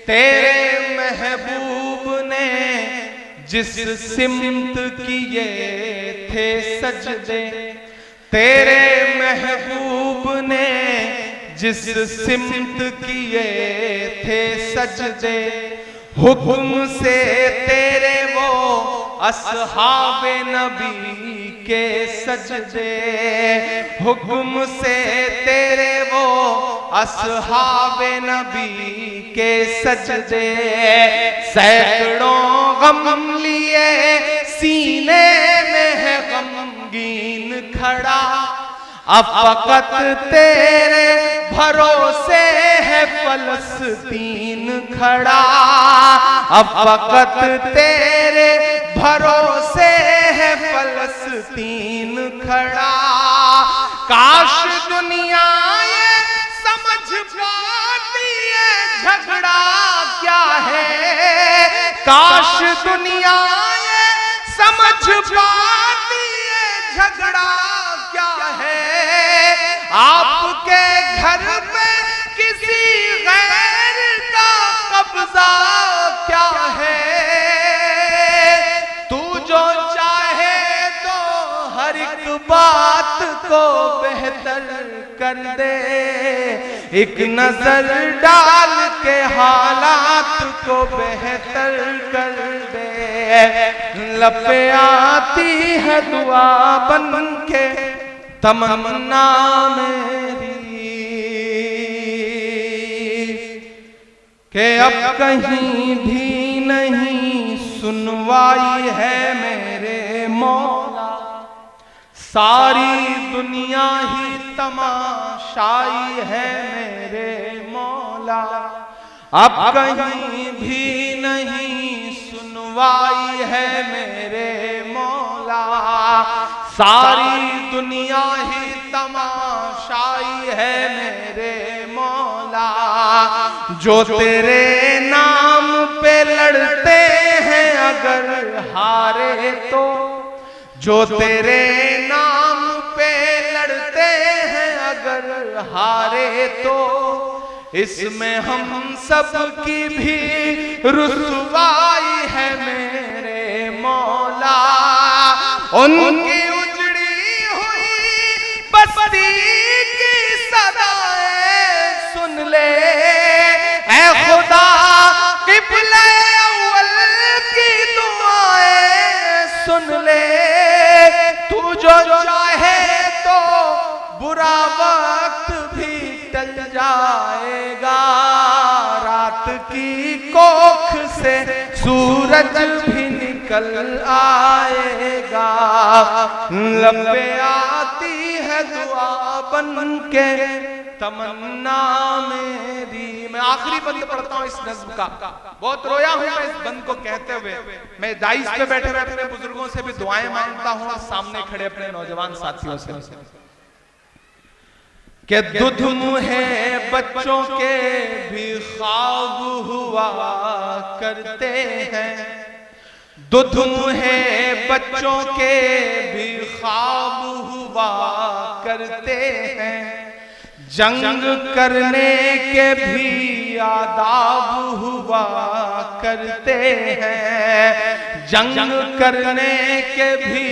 A: तेरे महबूब ने जिस सिमत किए थे सजदे, तेरे महबूब ने जिस सिमत किए थे सजदे, हुक्म से तेरे वो असहाबे नबी के सजदे, हुक्म से तेरे वो असहाबे नबी के सजदे। सैकड़ों गम लिए सीने में है गमगीन खड़ा, अब फकत तेरे भरोसे है फलस्तीन खड़ा, अब फकत तेरे भरोसे है फलस्तीन खड़ा। काश दुनिया ये समझ पाती है झगड़ा क्या है, काश दुनिया ये समझ पाती है झगड़ा क्या है। आपके घर पे किसी गैर का कब्जा क्या है, तू जो चाहे तो हर एक बात को बेहतर कर दे, एक नजर डाल के हालात को बेहतर कर दे। लब पे आती है दुआ बन के तमन्ना मेरी, के अब कहीं भी नहीं सुनवाई है मेरे मौला, सारी दुनिया ही तमाशाई है मेरे मौला। अब कहीं भी नहीं सुनवाई है मेरे मौला, सारी दुनिया ही तमाशाई है मेरे मौला। जो तेरे नाम पे लड़ते हैं अगर हारे तो, जो तेरे नाम पे लड़ते हैं अगर हारे तो, इसमें हम सब की भी रुसवाई है मेरे मौला। उनकी उजड़ी हुई बस्ती की सदाएं सुन ले ऐ खुदा, क़िबला अव्वल की दुआएं सुन ले। तू जो चाहे तो बुरा वक्त भी टल जाएगा, रात की कोख से सूरज भी निकल आएगा। लब पे आती है दुआ बन के तमन्ना मेरी। मैं आखिरी बंद पढ़ता हूँ इस नज्म का, बहुत रोया हूँ मैं इस बंद को कहते हुए। मैं दाइश पे बैठे बैठे अपने बुजुर्गों से भी दुआएं मांगता हूँ और सामने खड़े अपने नौजवान साथियों से कि दुध मुहे बच्चों के भी ख्वाब हुआ करते हैं, दुध मुहे बच्चों के भी ख्वाब हुआ करते हैं, जंग करने के भी आदाब हुआ करते हैं, जंग करने के भी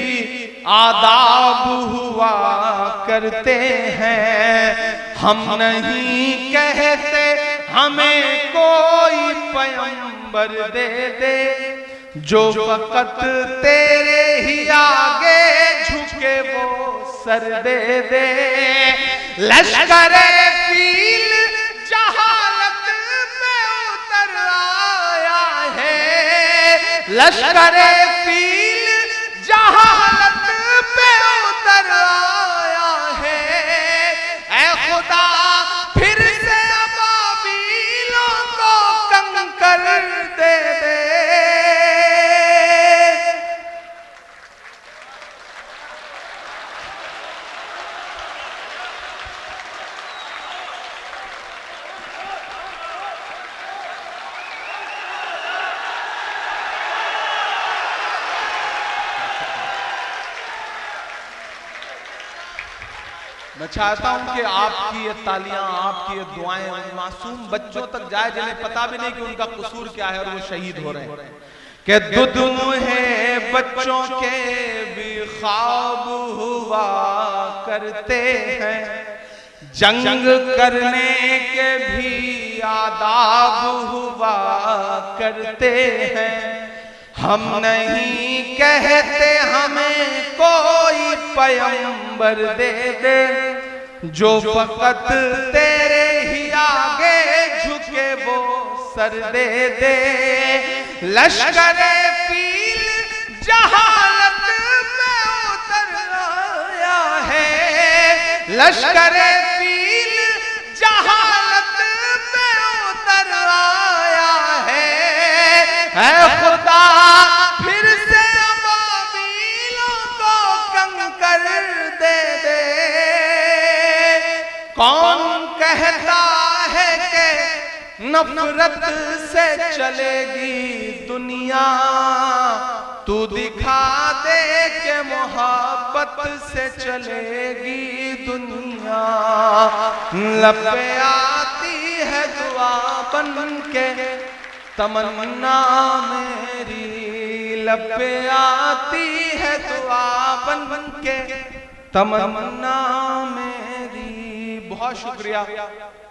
A: आदाब हुआ करते हैं। हम नहीं कहते हमें कोई पैगंबर दे दे, जो फकत तेरे ही आगे झुके वो सर दे दे। लश्कर फील जहालत लश्करे फील जहालत पे उतर आया है। ऐ खुदा फिर से अबाबीलों को कंकर दे दे। मैं चाहता हूं कि आपकी ये तालियां, आपकी ये दुआएं उन मासूम बच्चों तक जाए जिन्हें पता भी नहीं कि उनका कसूर क्या है और वो शहीद हो रहे हैं। कि दुदू है बच्चों के भी ख्वाब हुआ करते हैं, जंग करने के भी आदाब हुआ करते हैं। हम नहीं कहते हमें कोई पैगंबर दे दे, जो फकत तेरे ही आगे झुके वो सर दे दे। लश्करे फील जहालत पे उतर आया है। लश्करे फील जहालत पे उतर आया है। ऐ खुदा फिर से अबाबीलों को कंकर दे दे। कौन कहता है कि नफरत से चलेगी दुनिया, तू दिखा दे कि मोहब्बत से चलेगी दुनिया। लब पे आती है दुआ बन के तमन्ना मेरी, लब पे आती है दुआ बन के तमन्ना मेरी। बहुत शुक्रिया,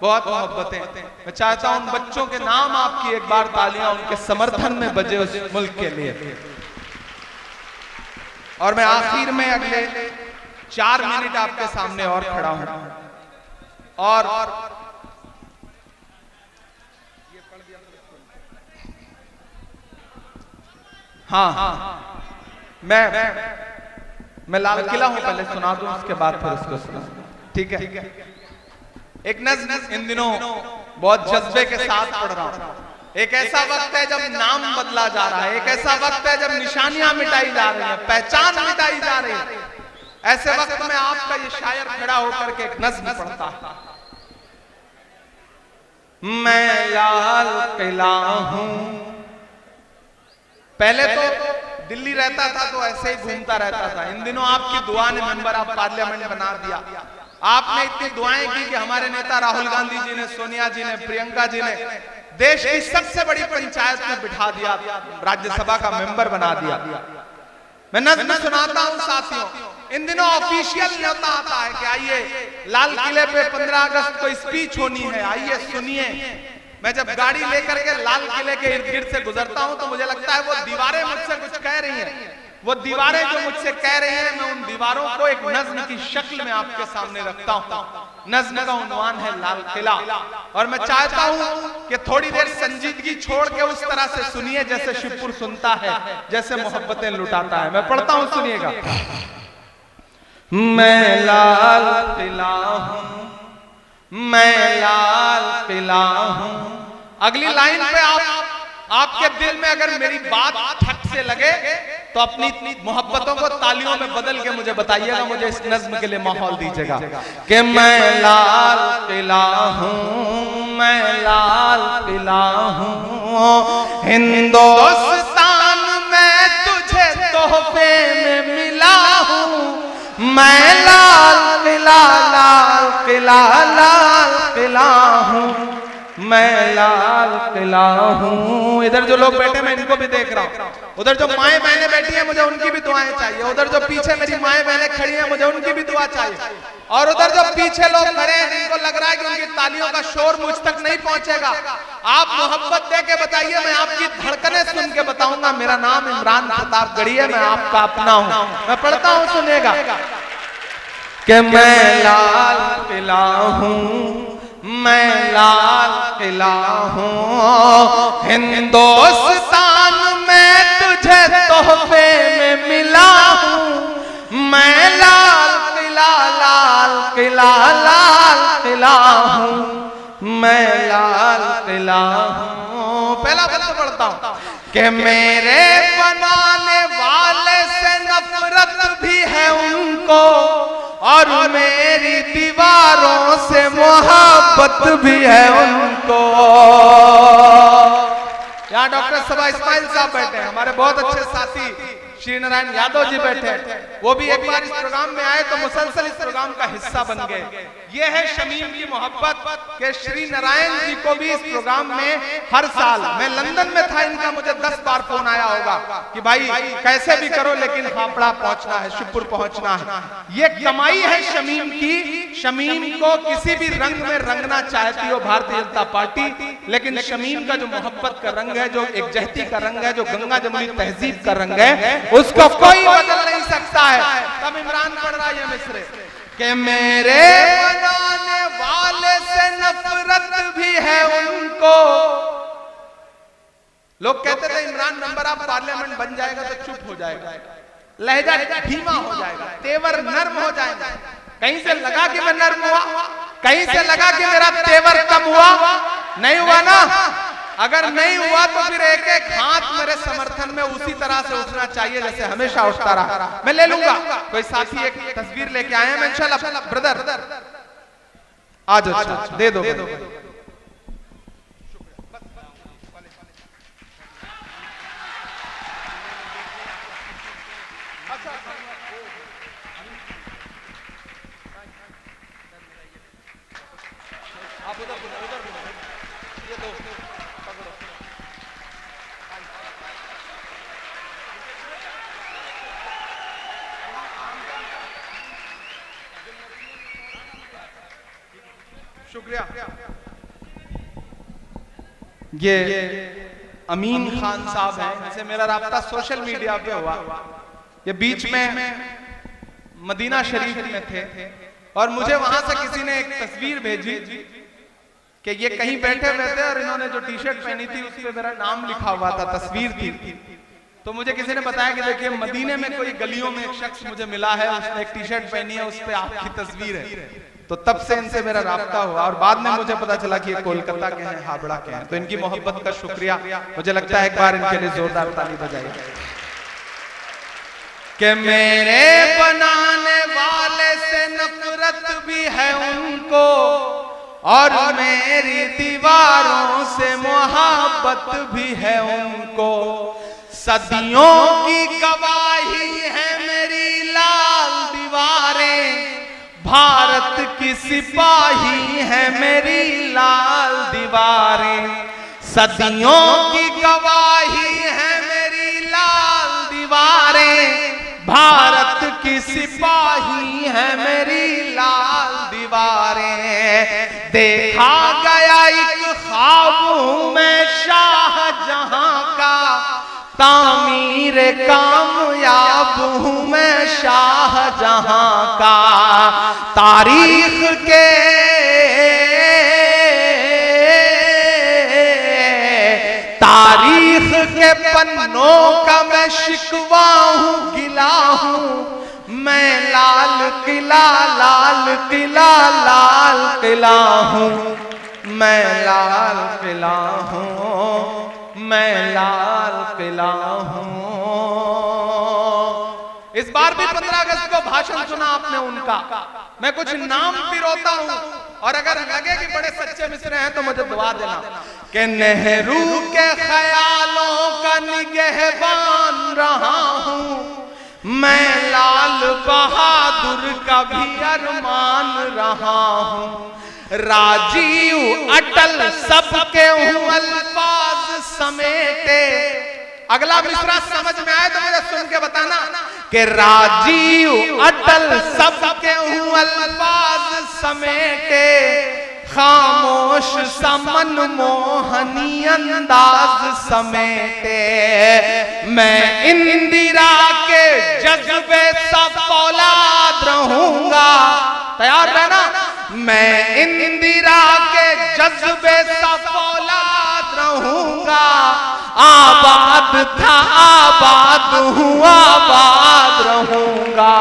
A: बहुत मोहब्बतें। मैं चाहता हूं उन बच्चों के नाम आपकी एक बार तालियां उनके समर्थन में बजे उस मुल्क के लिए। और मैं आखिर में अगले 4 मिनट आपके सामने और खड़ा हूं और हाँ, मैं लाल किला हूं, पहले सुना दूं उसके बाद फिर उसको सुना। ठीक है। एक नज़्म इन दिनों बहुत जज्बे के साथ पढ़ रहा हूं। एक ऐसा वक्त है जब नाम बदला जा रहा है, एक ऐसा वक्त है जब निशानियां मिटाई जा रही हैं, पहचान मिटाई जा रही है। ऐसे वक्त में आपका ये शायर खड़ा होकर के एक नज़्म पढ़ता है। मैं लाल किला हूं। पहले तो दिल्ली रहता था तो ऐसे ही घूमता रहता था। इन दिनों आपकी दुआ ने मेंबर ऑफ पार्लियामेंट बना दिया। आपने इतनी दुआएं की कि हमारे नेता राहुल गांधी जी ने, सोनिया जी ने, प्रियंका जी ने देश की सबसे बड़ी पंचायत में बिठा दिया, राज्यसभा का मेंबर बना दिया। मैं नज़्म सुनाता हूं साथियों। इन दिनों ऑफिशियल न्योता आता है कि आइए लाल किले पे 15 अगस्त को स्पीच होनी है, आइए सुनिए। मैं जब गाड़ी लेकर के लाल किले के इर्द गिर्द से गुजरता हूं तो मुझे लगता है वो दीवारें मुझसे कुछ कह रही हैं। वो दीवारें जो मुझसे कह रही हैं, मैं उन दीवारों को एक नज़्म की शक्ल में आपके सामने रखता हूं। नज़्म का उन्वान है लाल किला। और मैं चाहता हूं कि थोड़ी देर संजीदगी छोड़ के उस तरह से सुनिए जैसे शिवपुर सुनता है, जैसे मोहब्बतें लुटाता है। मैं पढ़ता हूं, सुनिएगा। मैं लाल किला हूं, मैं लाल किला हूं। अगली लाइन पे आपके दिल में अगर मेरी बात ठक से लगे तो अपनी मोहब्बतों को तालियों में बदल के मुझे बताइएगा, मुझे इस नज़्म के लिए माहौल दीजिएगा कि मैं लाल किला हूं, मैं लाल किला हूं। हिंदुस्तान में तुझे तोहफे में मिला हूं। मैं लाल किला, लाल किला, लाल किला हूं। मैं लाल किला हूं। इधर जो लोग बैठे मैं इनको भी देख रहा हूं। उधर जो माएं बहनें बैठी हैं मुझे उनकी भी दुआएं चाहिए। उधर जो पीछे मेरी माएं बहनें खड़ी हैं मुझे उनकी भी दुआ चाहिए। और उधर जो पीछे लोग खड़े हैं जिनको लग रहा है कि उनकी तालियों का शोर मुझ तक नहीं पहुंचेगा, आप मोहब्बत दे के बताइए, मैं आपकी धड़कनें सुन के बताऊंगा। मेरा नाम इमरान प्रतापगढ़ी है, मैं आपका अपना हूं। मैं पढ़ता हूं, सुनिएगा कि मैं लाल किला हूं, मैं लाल किला हूं। हिंदुस्तान में मैं लाल किला हूँ। पहला बंद पढ़ता हूँ कि मेरे बनाने वाले से नफरत भी है उनको और मेरी दीवारों से मोहब्बत भी है उनको। यहाँ डॉक्टर सभा इस्माइल साहब बैठे हैं, हमारे बहुत अच्छे साथी श्री नारायण यादव जी बैठे हैं, वो भी एक बार इस प्रोग्राम में आए तो मुसलसल इस प्रोग्राम का हिस्सा बन गए। ये है शमीम की मोहब्बत के श्री नारायण जी को भी इस प्रोग्राम में हर साल, मैं लंदन में था, इनका मुझे 10 बार फोन आया होगा कि भाई कैसे भी करो लेकिन हापड़ा पहुंचना है, शिवपुर पहुंचना है। ये कमाई है शमीम की। शमीम को किसी भी रंग में रंगना चाहती हो भारतीय जनता पार्टी, लेकिन शमीम का जो मोहब्बत का रंग है, जो एकजहती का रंग है, जो गंगा जमुनी तहजीब का रंग है, उसको कोई बदल नहीं सकता है। तब इमरान पढ़ रहा है मिस्रे कि मेरे बनाने वाले से नफरत भी है उनको। लोग कहते थे इमरान नंबर आप पार्लियामेंट बन जाएगा तो चुप हो जाएगा, लहजा धीमा हो जाएगा, तेवर नर्म हो जाएगा। कहीं से लगा कि मैं नर्म हुआ, कहीं से लगा कि मेरा तेवर कम हुआ? नहीं हुआ ना। अगर नहीं हुआ तो फिर एक एक हाथ मेरे समर्थन में उसी तरह से उठना चाहिए जैसे हमेशा उठता रहा। मैं ले लूंगा। कोई साथी एक तस्वीर लेके आए हैं, मैं इंशाल्लाह ब्रदर आज दे दो। आप उधर ये दो पकड़ो। शुक्रिया। ये अमीन खान साहब हैं, इनसे मेरा राब्ता सोशल मीडिया पे हुआ। ये बीच में मदीना शरीफ में थे और मुझे वहां से किसी ने एक तस्वीर भेजी कि ये कहीं बैठे हुए थे और इन्होंने जो टी शर्ट पहनी थी उस पे मेरा नाम लिखा हुआ था, तस्वीर थी। तो मुझे किसी ने बताया कि देखिए मदीने में कोई गलियों में एक शख्स मुझे मिला है, उसने एक टी शर्ट पहनी है, उस पे आपकी तस्वीर है। तो तब से इनसे मेरा राब्ता हुआ और बाद में मुझे पता चला कि ये कोलकाता के हैं, हावड़ा के हैं। तो इनकी मोहब्बत का शुक्रिया। मुझे लगता है एक बार इनके लिए जोरदार ताली बजाइए कि मेरे बनाने वाले से नफरत भी है उनको और मेरी दीवारों से मोहब्बत भी है उनको। सदियों की गवाही है मेरी लाल दीवारें, भारत की सिपाही है मेरी लाल दीवारें। सदियों की गवाही है मेरी लाल दीवारें, भारत की सिपाही है मेरी लाल दीवारें। देखा गया एक ख्वाब हूं मैं शाहजहां का, तामीर कामयाब हूं मैं शाहजहां का। तारीख के पन्नों का मैं शिकवा हूं, गिला हूं मैं लाल किला, लाल किला, लाल किला हूं मैं, लाल किला हूं मैं, लाल किला हूं। इस बार भी 15 अगस्त को भाषण सुना आपने उनका। मैं कुछ नाम पिरोता हूं और अगर लगे कि बड़े सच्चे मिसरे हैं तो मुझे दुआ देना कि नेहरू के ख्यालों का निगहबान रहा हूं मैं, लाल बहादुर का भी अरमान रहा हूं। राजीव अटल सबके हूं अल्फाज समेटे। अगला मिसरा समझ में आए तो मुझे सुन के बताना कि राजीव अटल सबके हूं अल्फाज समेटे, खामोश समन मोहनी अंदाज समेटे। मैं इंदिरा के जज्बे सा फौलाद रहूंगा, तैयार रहना। मैं इंदिरा के जज्बे सा फौलाद रहूंगा, आबाद था आबाद हूँ आबाद रहूंगा।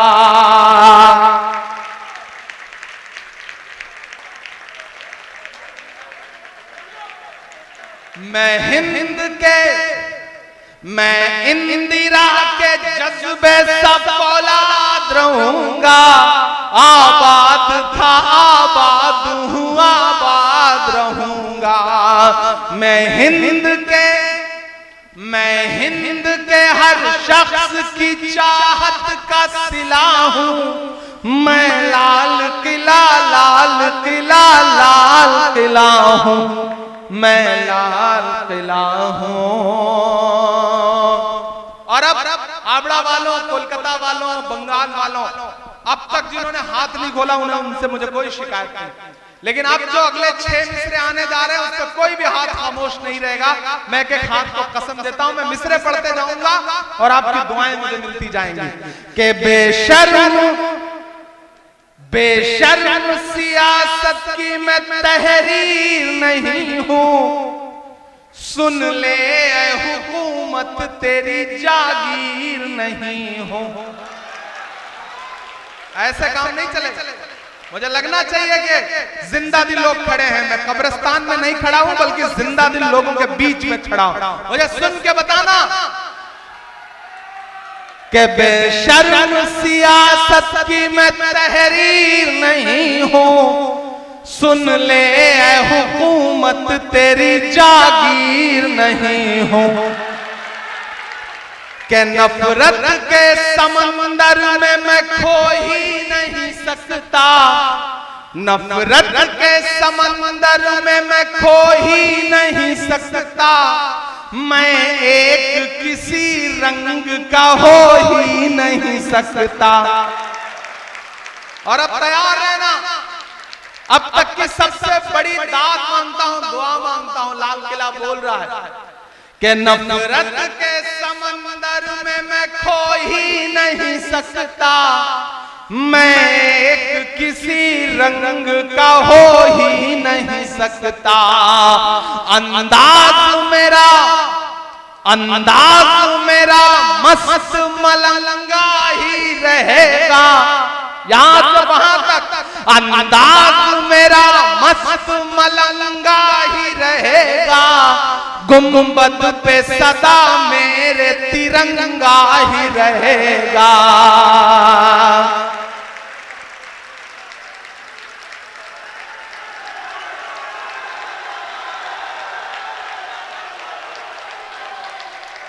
A: मैं इंदिरा के जज्बे सब औलाद रहूंगा, आबाद था आबाद हूँ आबाद रहूंगा। मैं हिंद के हर शख्स की चाहत का सिला हूँ, मैं लाल किला हूँ, मैं लाल किला हूँ। और अब आबड़ा वालों, कोलकाता वालों, बंगाल वालों, अब तक जिन्होंने हाथ नहीं खोला उनसे मुझे कोई शिकायत नहीं, लेकिन अब जो अगले 6 मिसरे आने जा रहे हैं उस पर कोई भी हाथ खामोश नहीं रहेगा। मैं एक एक हाथ को कसम देता हूं, मैं मिसरे पढ़ते जाऊंगा और आपकी दुआएं मुझे मिलती जाएंगी। कि बेशर्म सियासत की मैं तहरीर नहीं हूं, सुन ले ऐ हुकूमत तेरी जागीर नहीं हूं। ऐसे काम नहीं चलेगा। मुझे लगना चाहिए कि जिंदा दिल लोग खड़े हैं, मैं कब्रिस्तान में नहीं खड़ा हूं बल्कि जिंदा दिल लोगों के बीच में खड़ा हूं। मुझे सुन के बताना कि बेशर्म सियासत की मैं तहरीर नहीं हूं, सुन ले ऐ हुकूमत तेरी जागीर नहीं हूं। कि नफरत के समंदर में मैं खो ही नहीं सकता, नफरत के समंदर में मैं खो ही नहीं सकता, मैं एक किसी रंग का हो ही नहीं सकता। और अब तैयार रहना, अब तक की सबसे बड़ी दाद मांगता हूं, दुआ मांगता हूं। लाल किला बोल रहा है कि नफरत के समंदर में मैं खो ही नहीं सकता, मैं एक किसी रंग का हो ही नहीं सकता। अंदाज मेरा मस्त मलंगा ही रहेगा, यहां से वहां तक अंदाज मेरा मस्त मलंगा ही रहेगा, गुंबद पे सदा मेरे तिरंगा ही रहेगा।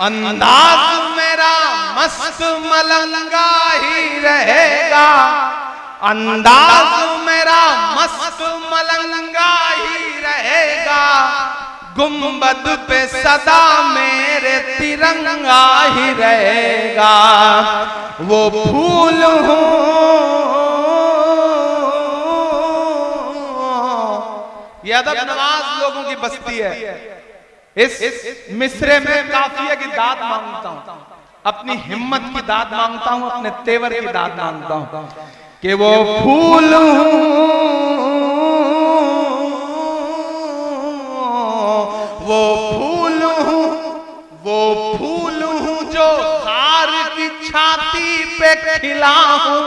A: अंदाज मेरा मस्त मलंगा ही रहेगा, अंदाज मेरा मस्त मलंगा ही रहेगा, गुंबद पे सदा मेरे तिरंगा ही रहेगा। वो फूल हूँ ये अदब नवाज लोगों की बस्ती है। इस मिसरे में काफिया की दाद मांगता हूं, अपनी हिम्मत की दाद मांगता हूं, अपने तेवर की दाद मांगता हूं। कि वो फूल वो फूल हूं जो हार की छाती पे खिला हूं,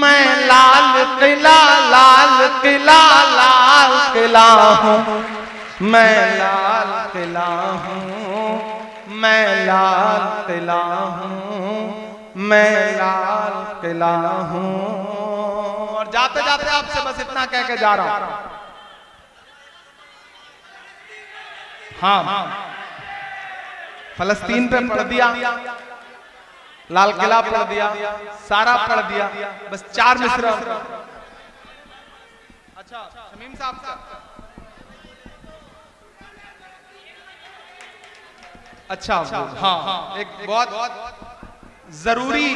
A: मैं लाल किला हूं, मैं लाल किला हूं, मैं लाल किला हूं, मैं लाल किला हूं। और जाते जाते आपसे बस इतना कह के जा रहा हूं, हाँ फलस्तीन पे पढ़ दिया, लाल किला पढ़ दिया, सारा पढ़ दिया, बस 4 मिसरा। अच्छा शमीम साहब का अच्छा हाँ एक बहुत जरूरी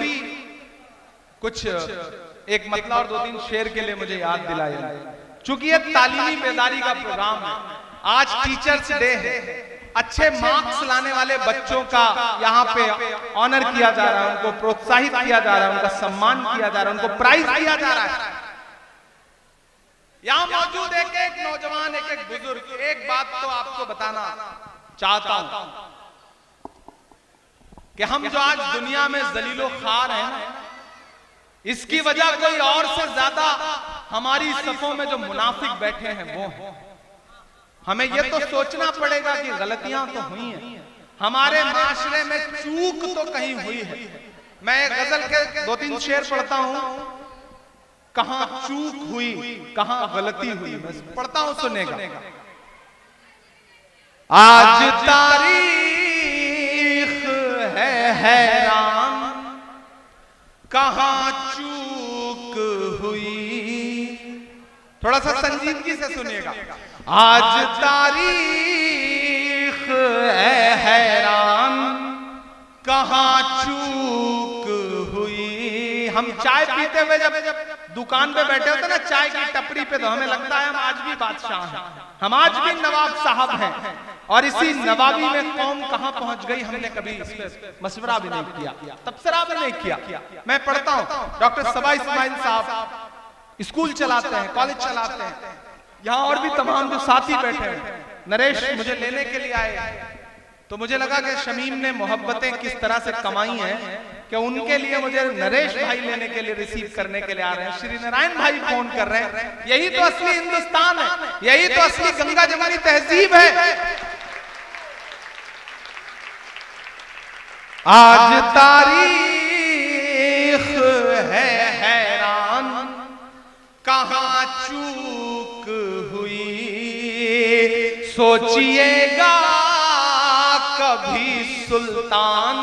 A: कुछ एक मतलब और 2-3 शेर के लिए मुझे याद दिलाया। चूंकि ये तालीमी बेदारी का प्रोग्राम है, आज टीचर्स डे है, अच्छे मार्क्स लाने वाले बच्चों का यहाँ पे ऑनर किया जा रहा है, उनको प्रोत्साहित किया जा रहा है, उनका सम्मान किया जा रहा है, उनको प्राइज दिया जा रहा है। यहाँ मौजूद एक नौजवान, एक बुजुर्ग, एक बात तो आपको बताना चाहता हूं कि हम जो आज दुनिया में जलीलो खार हैं, इसकी वजह कोई और से ज्यादा हमारी सफों में जो मुनाफिक बैठे हैं वो हैं। हमें ये तो सोचना पड़ेगा कि गलतियां तो हुई हैं, हमारे माशरे में चूक तो कहीं हुई है। मैं एक गजल के 2-3 शेर पढ़ता हूं, कहां चूक हुई, कहां गलती हुई, मैं पढ़ता हूं, सुनेगा। आज तारीख है हैरान, कहां चूक हुई। थोड़ा सा संजीदगी से सुनिएगा। आज तारीख है हैरान, कहां चूक हुई। हम चाय पीते हुए जब दुकान पे बैठे होते ना, चाय की टपरी पे, तो हमें लगता है हम आज भी बादशाह हैं, हम आज भी नवाब साहब हैं। और इसी नवाबी में कौम कहां पहुंच गई, हमने कभी इस पे मशवरा भी नहीं किया, तबसरा भी नहीं किया। मैं पढ़ता हूं, डॉक्टर सबा इस्माइल साहब स्कूल चलाते हैं, कॉलेज चलाते हैं, यहाँ और भी तमाम जो साथी बैठे हैं। नरेश मुझे लेने के लिए आए, तो मुझे लगा कि शमीम ने मोहब्बतें किस तरह से कमाई हैं कि उनके लिए मुझे नरेश भाई लेने के लिए, रिसीव करने के लिए आ रहे हैं। श्री नारायण भाई फोन कर रहे हैं। यही तो असली हिंदुस्तान है, यही तो असली गंगा जमुनी तहजीब है। आज तारीख है हैरान, कहां चूक हुई। सोचिएगा कभी सुल्तान,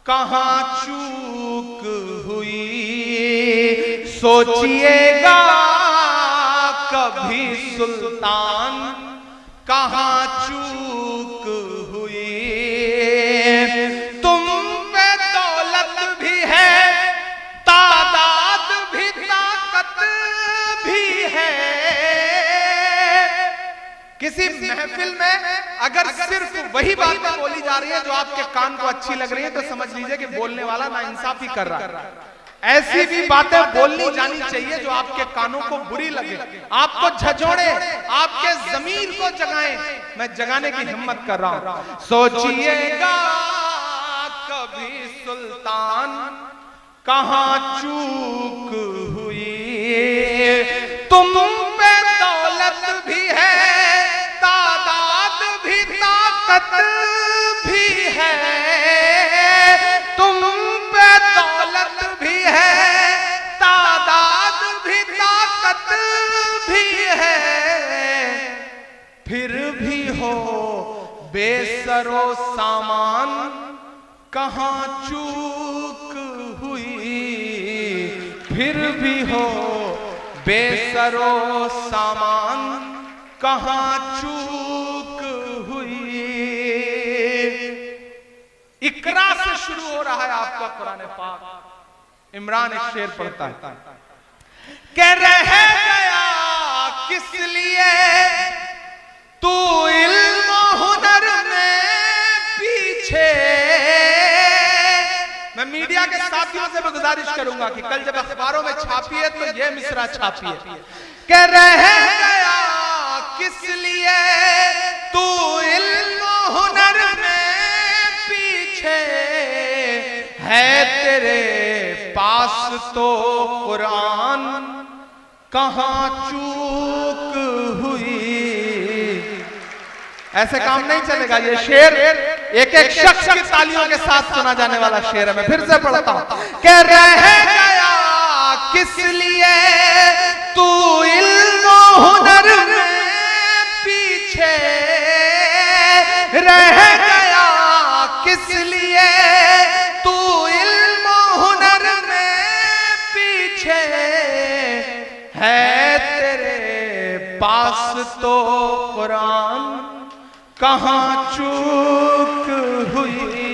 A: कहां चूक हुई। सोचिएगा कभी सुल्तान, कहां चूक हुई। तुम पे दौलत भी है, तादाद भी, ताकत भी है। किसी महफिल में अगर सिर्फ वही बातें बोली जा रही है जो आपके कान को अच्छी लग रही है, तो समझ लीजिए कि बोलने वाला नाइंसाफी कर रहा है। ऐसी भी बातें बोलनी जानी चाहिए जो आपके कानों को बुरी लगे, आपको झंझोड़े, आपके ज़मीर को जगाए। मैं जगाने की हिम्मत कर रहा हूं। सोचिएगा कभी सुल्तान, कहां चूक हुई। तुम पे दौलत भी है, तादाद भी, ताकत भी है। तुम पे दौलत भी है, तादाद भी, ताकत भी है। फिर भी हो बेसरो सामान, कहां चूक हुई। फिर भी हो बेसरो सामान, कहां चूक हुई। इकरा से शुरू हो रहा है आपका कुरान पाक। इमरान एक शेर पढ़ता है, कह रह गया किस लिए तू इल्म हुनर में पीछे। मैं मीडिया के साथियों से भी गुजारिश करूंगा कि कल जब अखबारों में छापिए तो ये मिसरा छापिए, कह रह गया किस लिए तू इल्म हुनर में पीछे। है तेरे पास तो कुरान, कहां चूक हुई। ऐसे काम नहीं चलेगा। ये शेर एक एक शख्स की तालियों के साथ सुना जाने वाला शेर है। मैं फिर से पढ़ता हूं, कह रह गया किस लिए तू इल्म हुनर में पीछे। रह गया किस लिए तू इल्म हुनर में पीछे। है तेरे पास तो कुरान, कहां चूक हुई।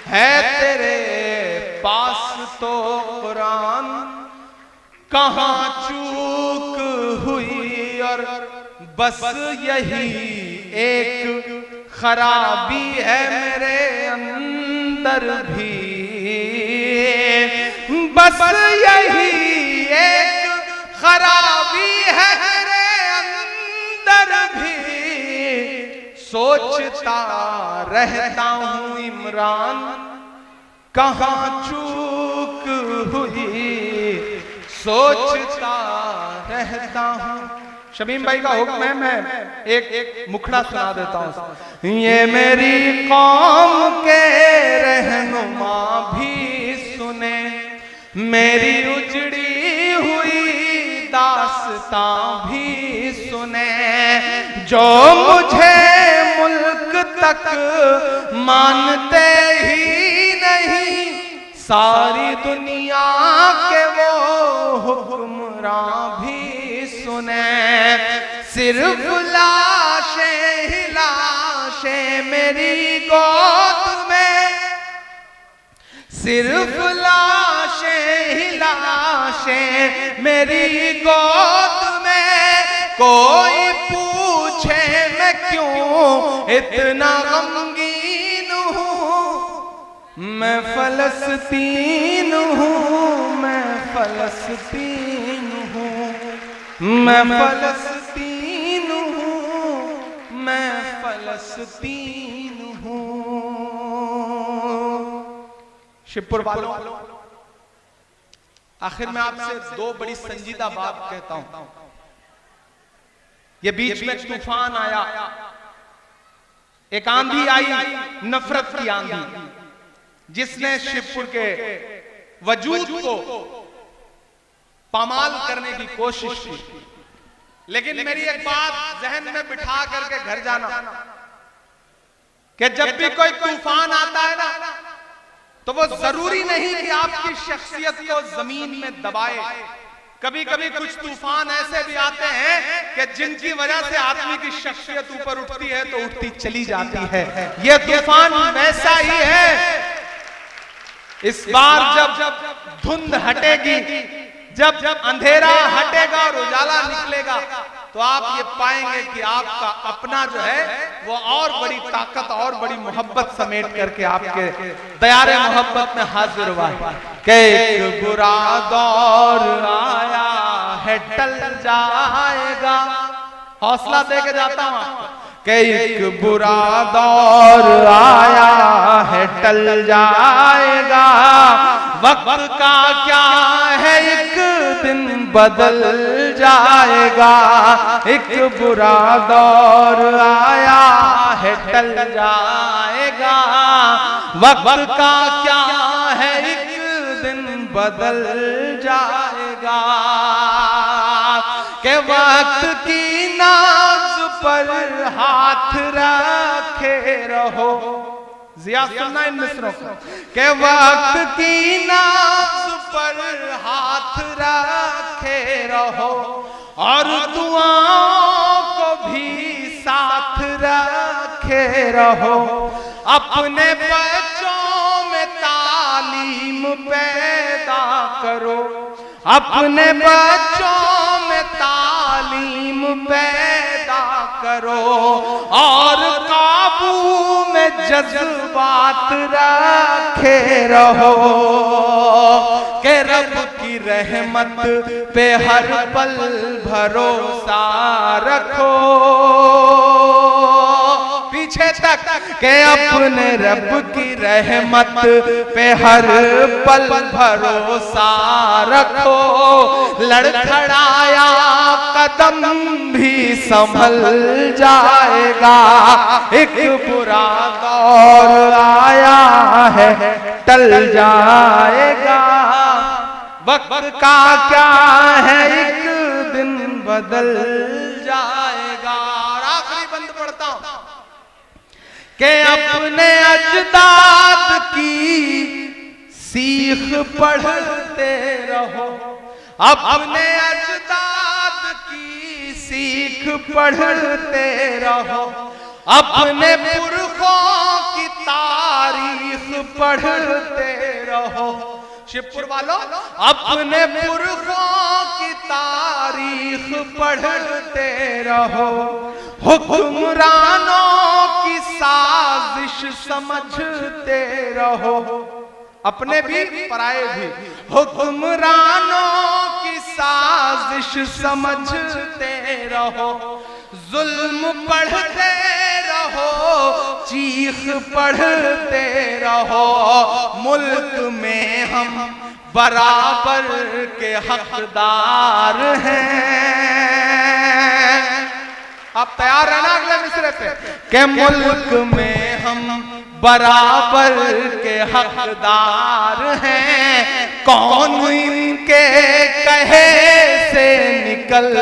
A: है तेरे पास तो कुरान, कहां चूक हुई। और बस यही एक खराबी है मेरे अंदर भी। बस यही एक खराबी है मेरे अंदर भी। सोचता रहता हूं इमरान, कहां चूक हुई। सोचता रहता हूं शमीम भाई का हुक्म है, मैं एक मुखड़ा सुना देता हूं। ये मेरी कौम के रहनुमा भी सुने, मेरी उजड़ी हुई दास्तां भी सुने, जो मुझे मुल्क तक मानते ही नहीं, सारी दुनिया के वो हुक्मरान भी सुने। सिर्फ लाशें ही लाशें मेरी गोद में, सिर्फ लाशें ही लाशें मेरी गोद में, कोई पूछे मैं क्यों इतना गमगीन हूँ, मैं फलस्तीन हूँ, मैं फलस्तीन हूँ, मैं फलस्तीन हूँ, मैं फलस्तीन हूँ। शिवपुर वालों, आखिर में आपसे दो बड़ी संजीदा बात कहता हूं। ये बीच में तूफान आया, एक आंधी आई, नफरत की आंधी, जिसने शिवपुर के वजूद को पामाल करने की कोशिश की। लेकिन मेरी एक बात जहन में बिठा करके घर जाना कि जब भी कोई तूफान आता है ना, तो वो जरूरी नहीं कि आपकी शख्सियत को जमीन में दबाए। कभी कभी कुछ तूफान ऐसे भी आते हैं कि जिनकी वजह से आदमी की शख्सियत ऊपर उठती है तो उठती चली जाती है। ये तूफान वैसा ही है। इस बार जब धुंध हटेगी, जब अंधेरा हटेगा और उजाला निकलेगा, तो आप ये पाएंगे कि आपका अपना जो है वो और बड़ी ताकत और बड़ी मोहब्बत समेट करके आपके दयारे मोहब्बत में हाजिर हुआ है। कि एक बुरा दौर आया है टल जाएगा, हौसला दे के जाता हूं आपको। कि एक बुरा दौर आया है टल जाएगा, वक्त का क्या है एक दिन बदल जाएगा। एक बुरा दौर आया है टल जाएगा, वक्त का क्या है एक दिन बदल जाएगा। के वक्त की नाज पर हाथ रखे रहो, जिया सुनना इन मिसरों को। के वक्त की नाज पर हाथ रखे रहो, और दुआओं को भी साथ रखे रहो। अपने बच्चों में तालीम पैदा करो, अपने बच्चों में तालीम पैदा करो, और काबू में जज्बात रखे रहो। के रब की रहमत पे हर पल भरोसा रखो, पीछे तक के अपने रब की रहमत पे हर पल भरोसा रखो। लड़खड़ाया कदम भी संभल जाएगा, एक बुरा दौर आया है टल जाएगा। वक्त का क्या है एक दिन बदल जाएगा। और आखिरी बंद पढ़ता हूं कि अपने अजदाद की सीख पढ़ते रहो, अपने अजदाद की सीख पढ़ते रहो, अपने पुरखों की तारीख पढ़ते रहो। शिवपुर वालों, अपने पुरखों की तारीख पढ़ते रहो, हुक्मरानों की साजिश समझते रहो, अपने भी पराए भी। हुक्मरानों की साजिश समझते रहो, जुल्म पढ़ते रहो, चीख पढ़ते रहो। मुल्क में हम बराबर के हकदार हैं, आप तैयार है ना अगले मिसरे पे? के मुल्क में हम बराबर के हकदार हैं, कौन इनके कहे से निकल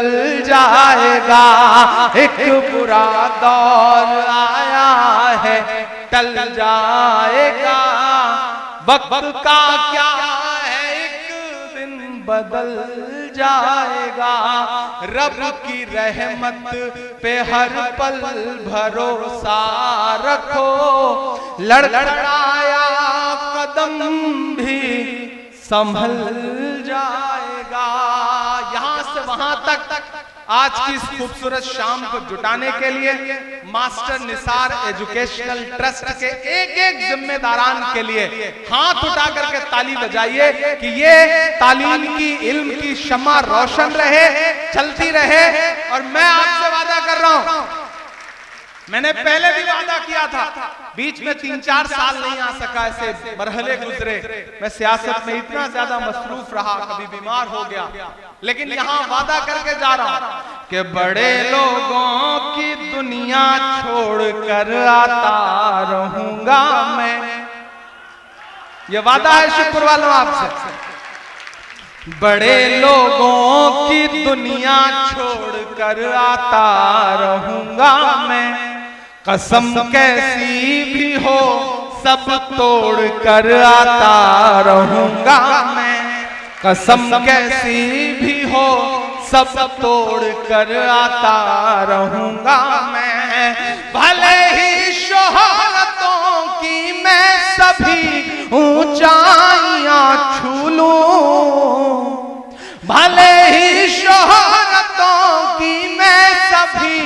A: जाएगा। एक बुरा दौर आया है, टल जाएगा। वक्त का क्या है, एक दिन बदल जाएगा। रब की रहमत पे हर पल भरोसा रखो, लड़खड़ाया कदम भी संभल जाएगा। यहां से वहां तक आज की इस खूबसूरत शाम को जुटाने के लिए मास्टर निसार एजुकेशनल ट्रस्ट के एक एक जिम्मेदारान के लिए हाथ उठा करके ताली बजाइए कि ये तालीम की, इल्म की शम्मा रोशन रहे, चलती रहे। और मैं आपसे वादा कर रहा हूं, मैंने पहले भी वादा किया था, बीच में 3-4 साल नहीं आ सका, ऐसे मरहले गुजरे, मैं सियासत में इतना ज्यादा मसरूफ रहा, कभी बीमार हो गया, लेकिन यहां वादा करके जा रहा हूं कि बड़े लोगों की दुनिया छोड़कर आता रहूंगा मैं। ये वादा है, शुक्र वालों आपसे। बड़े लोगों की दुनिया छोड़कर आता रहूंगा मैं, कसम कैसी भी हो सब तोड़ कर आता रहूंगा मैं। कसम कैसी भी हो सब तोड़ कर आता रहूंगा मैं। भले ही शोहरतों की मैं सभी ऊंचाइयां छू लूं, भले ही शोहरतों की मैं सभी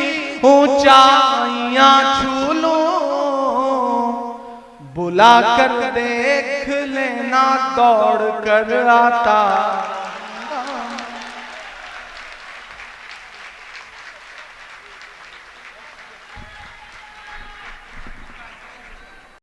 A: ऊंचाइयां छू लूं, बुला कर देख लेना दौड़ कर आता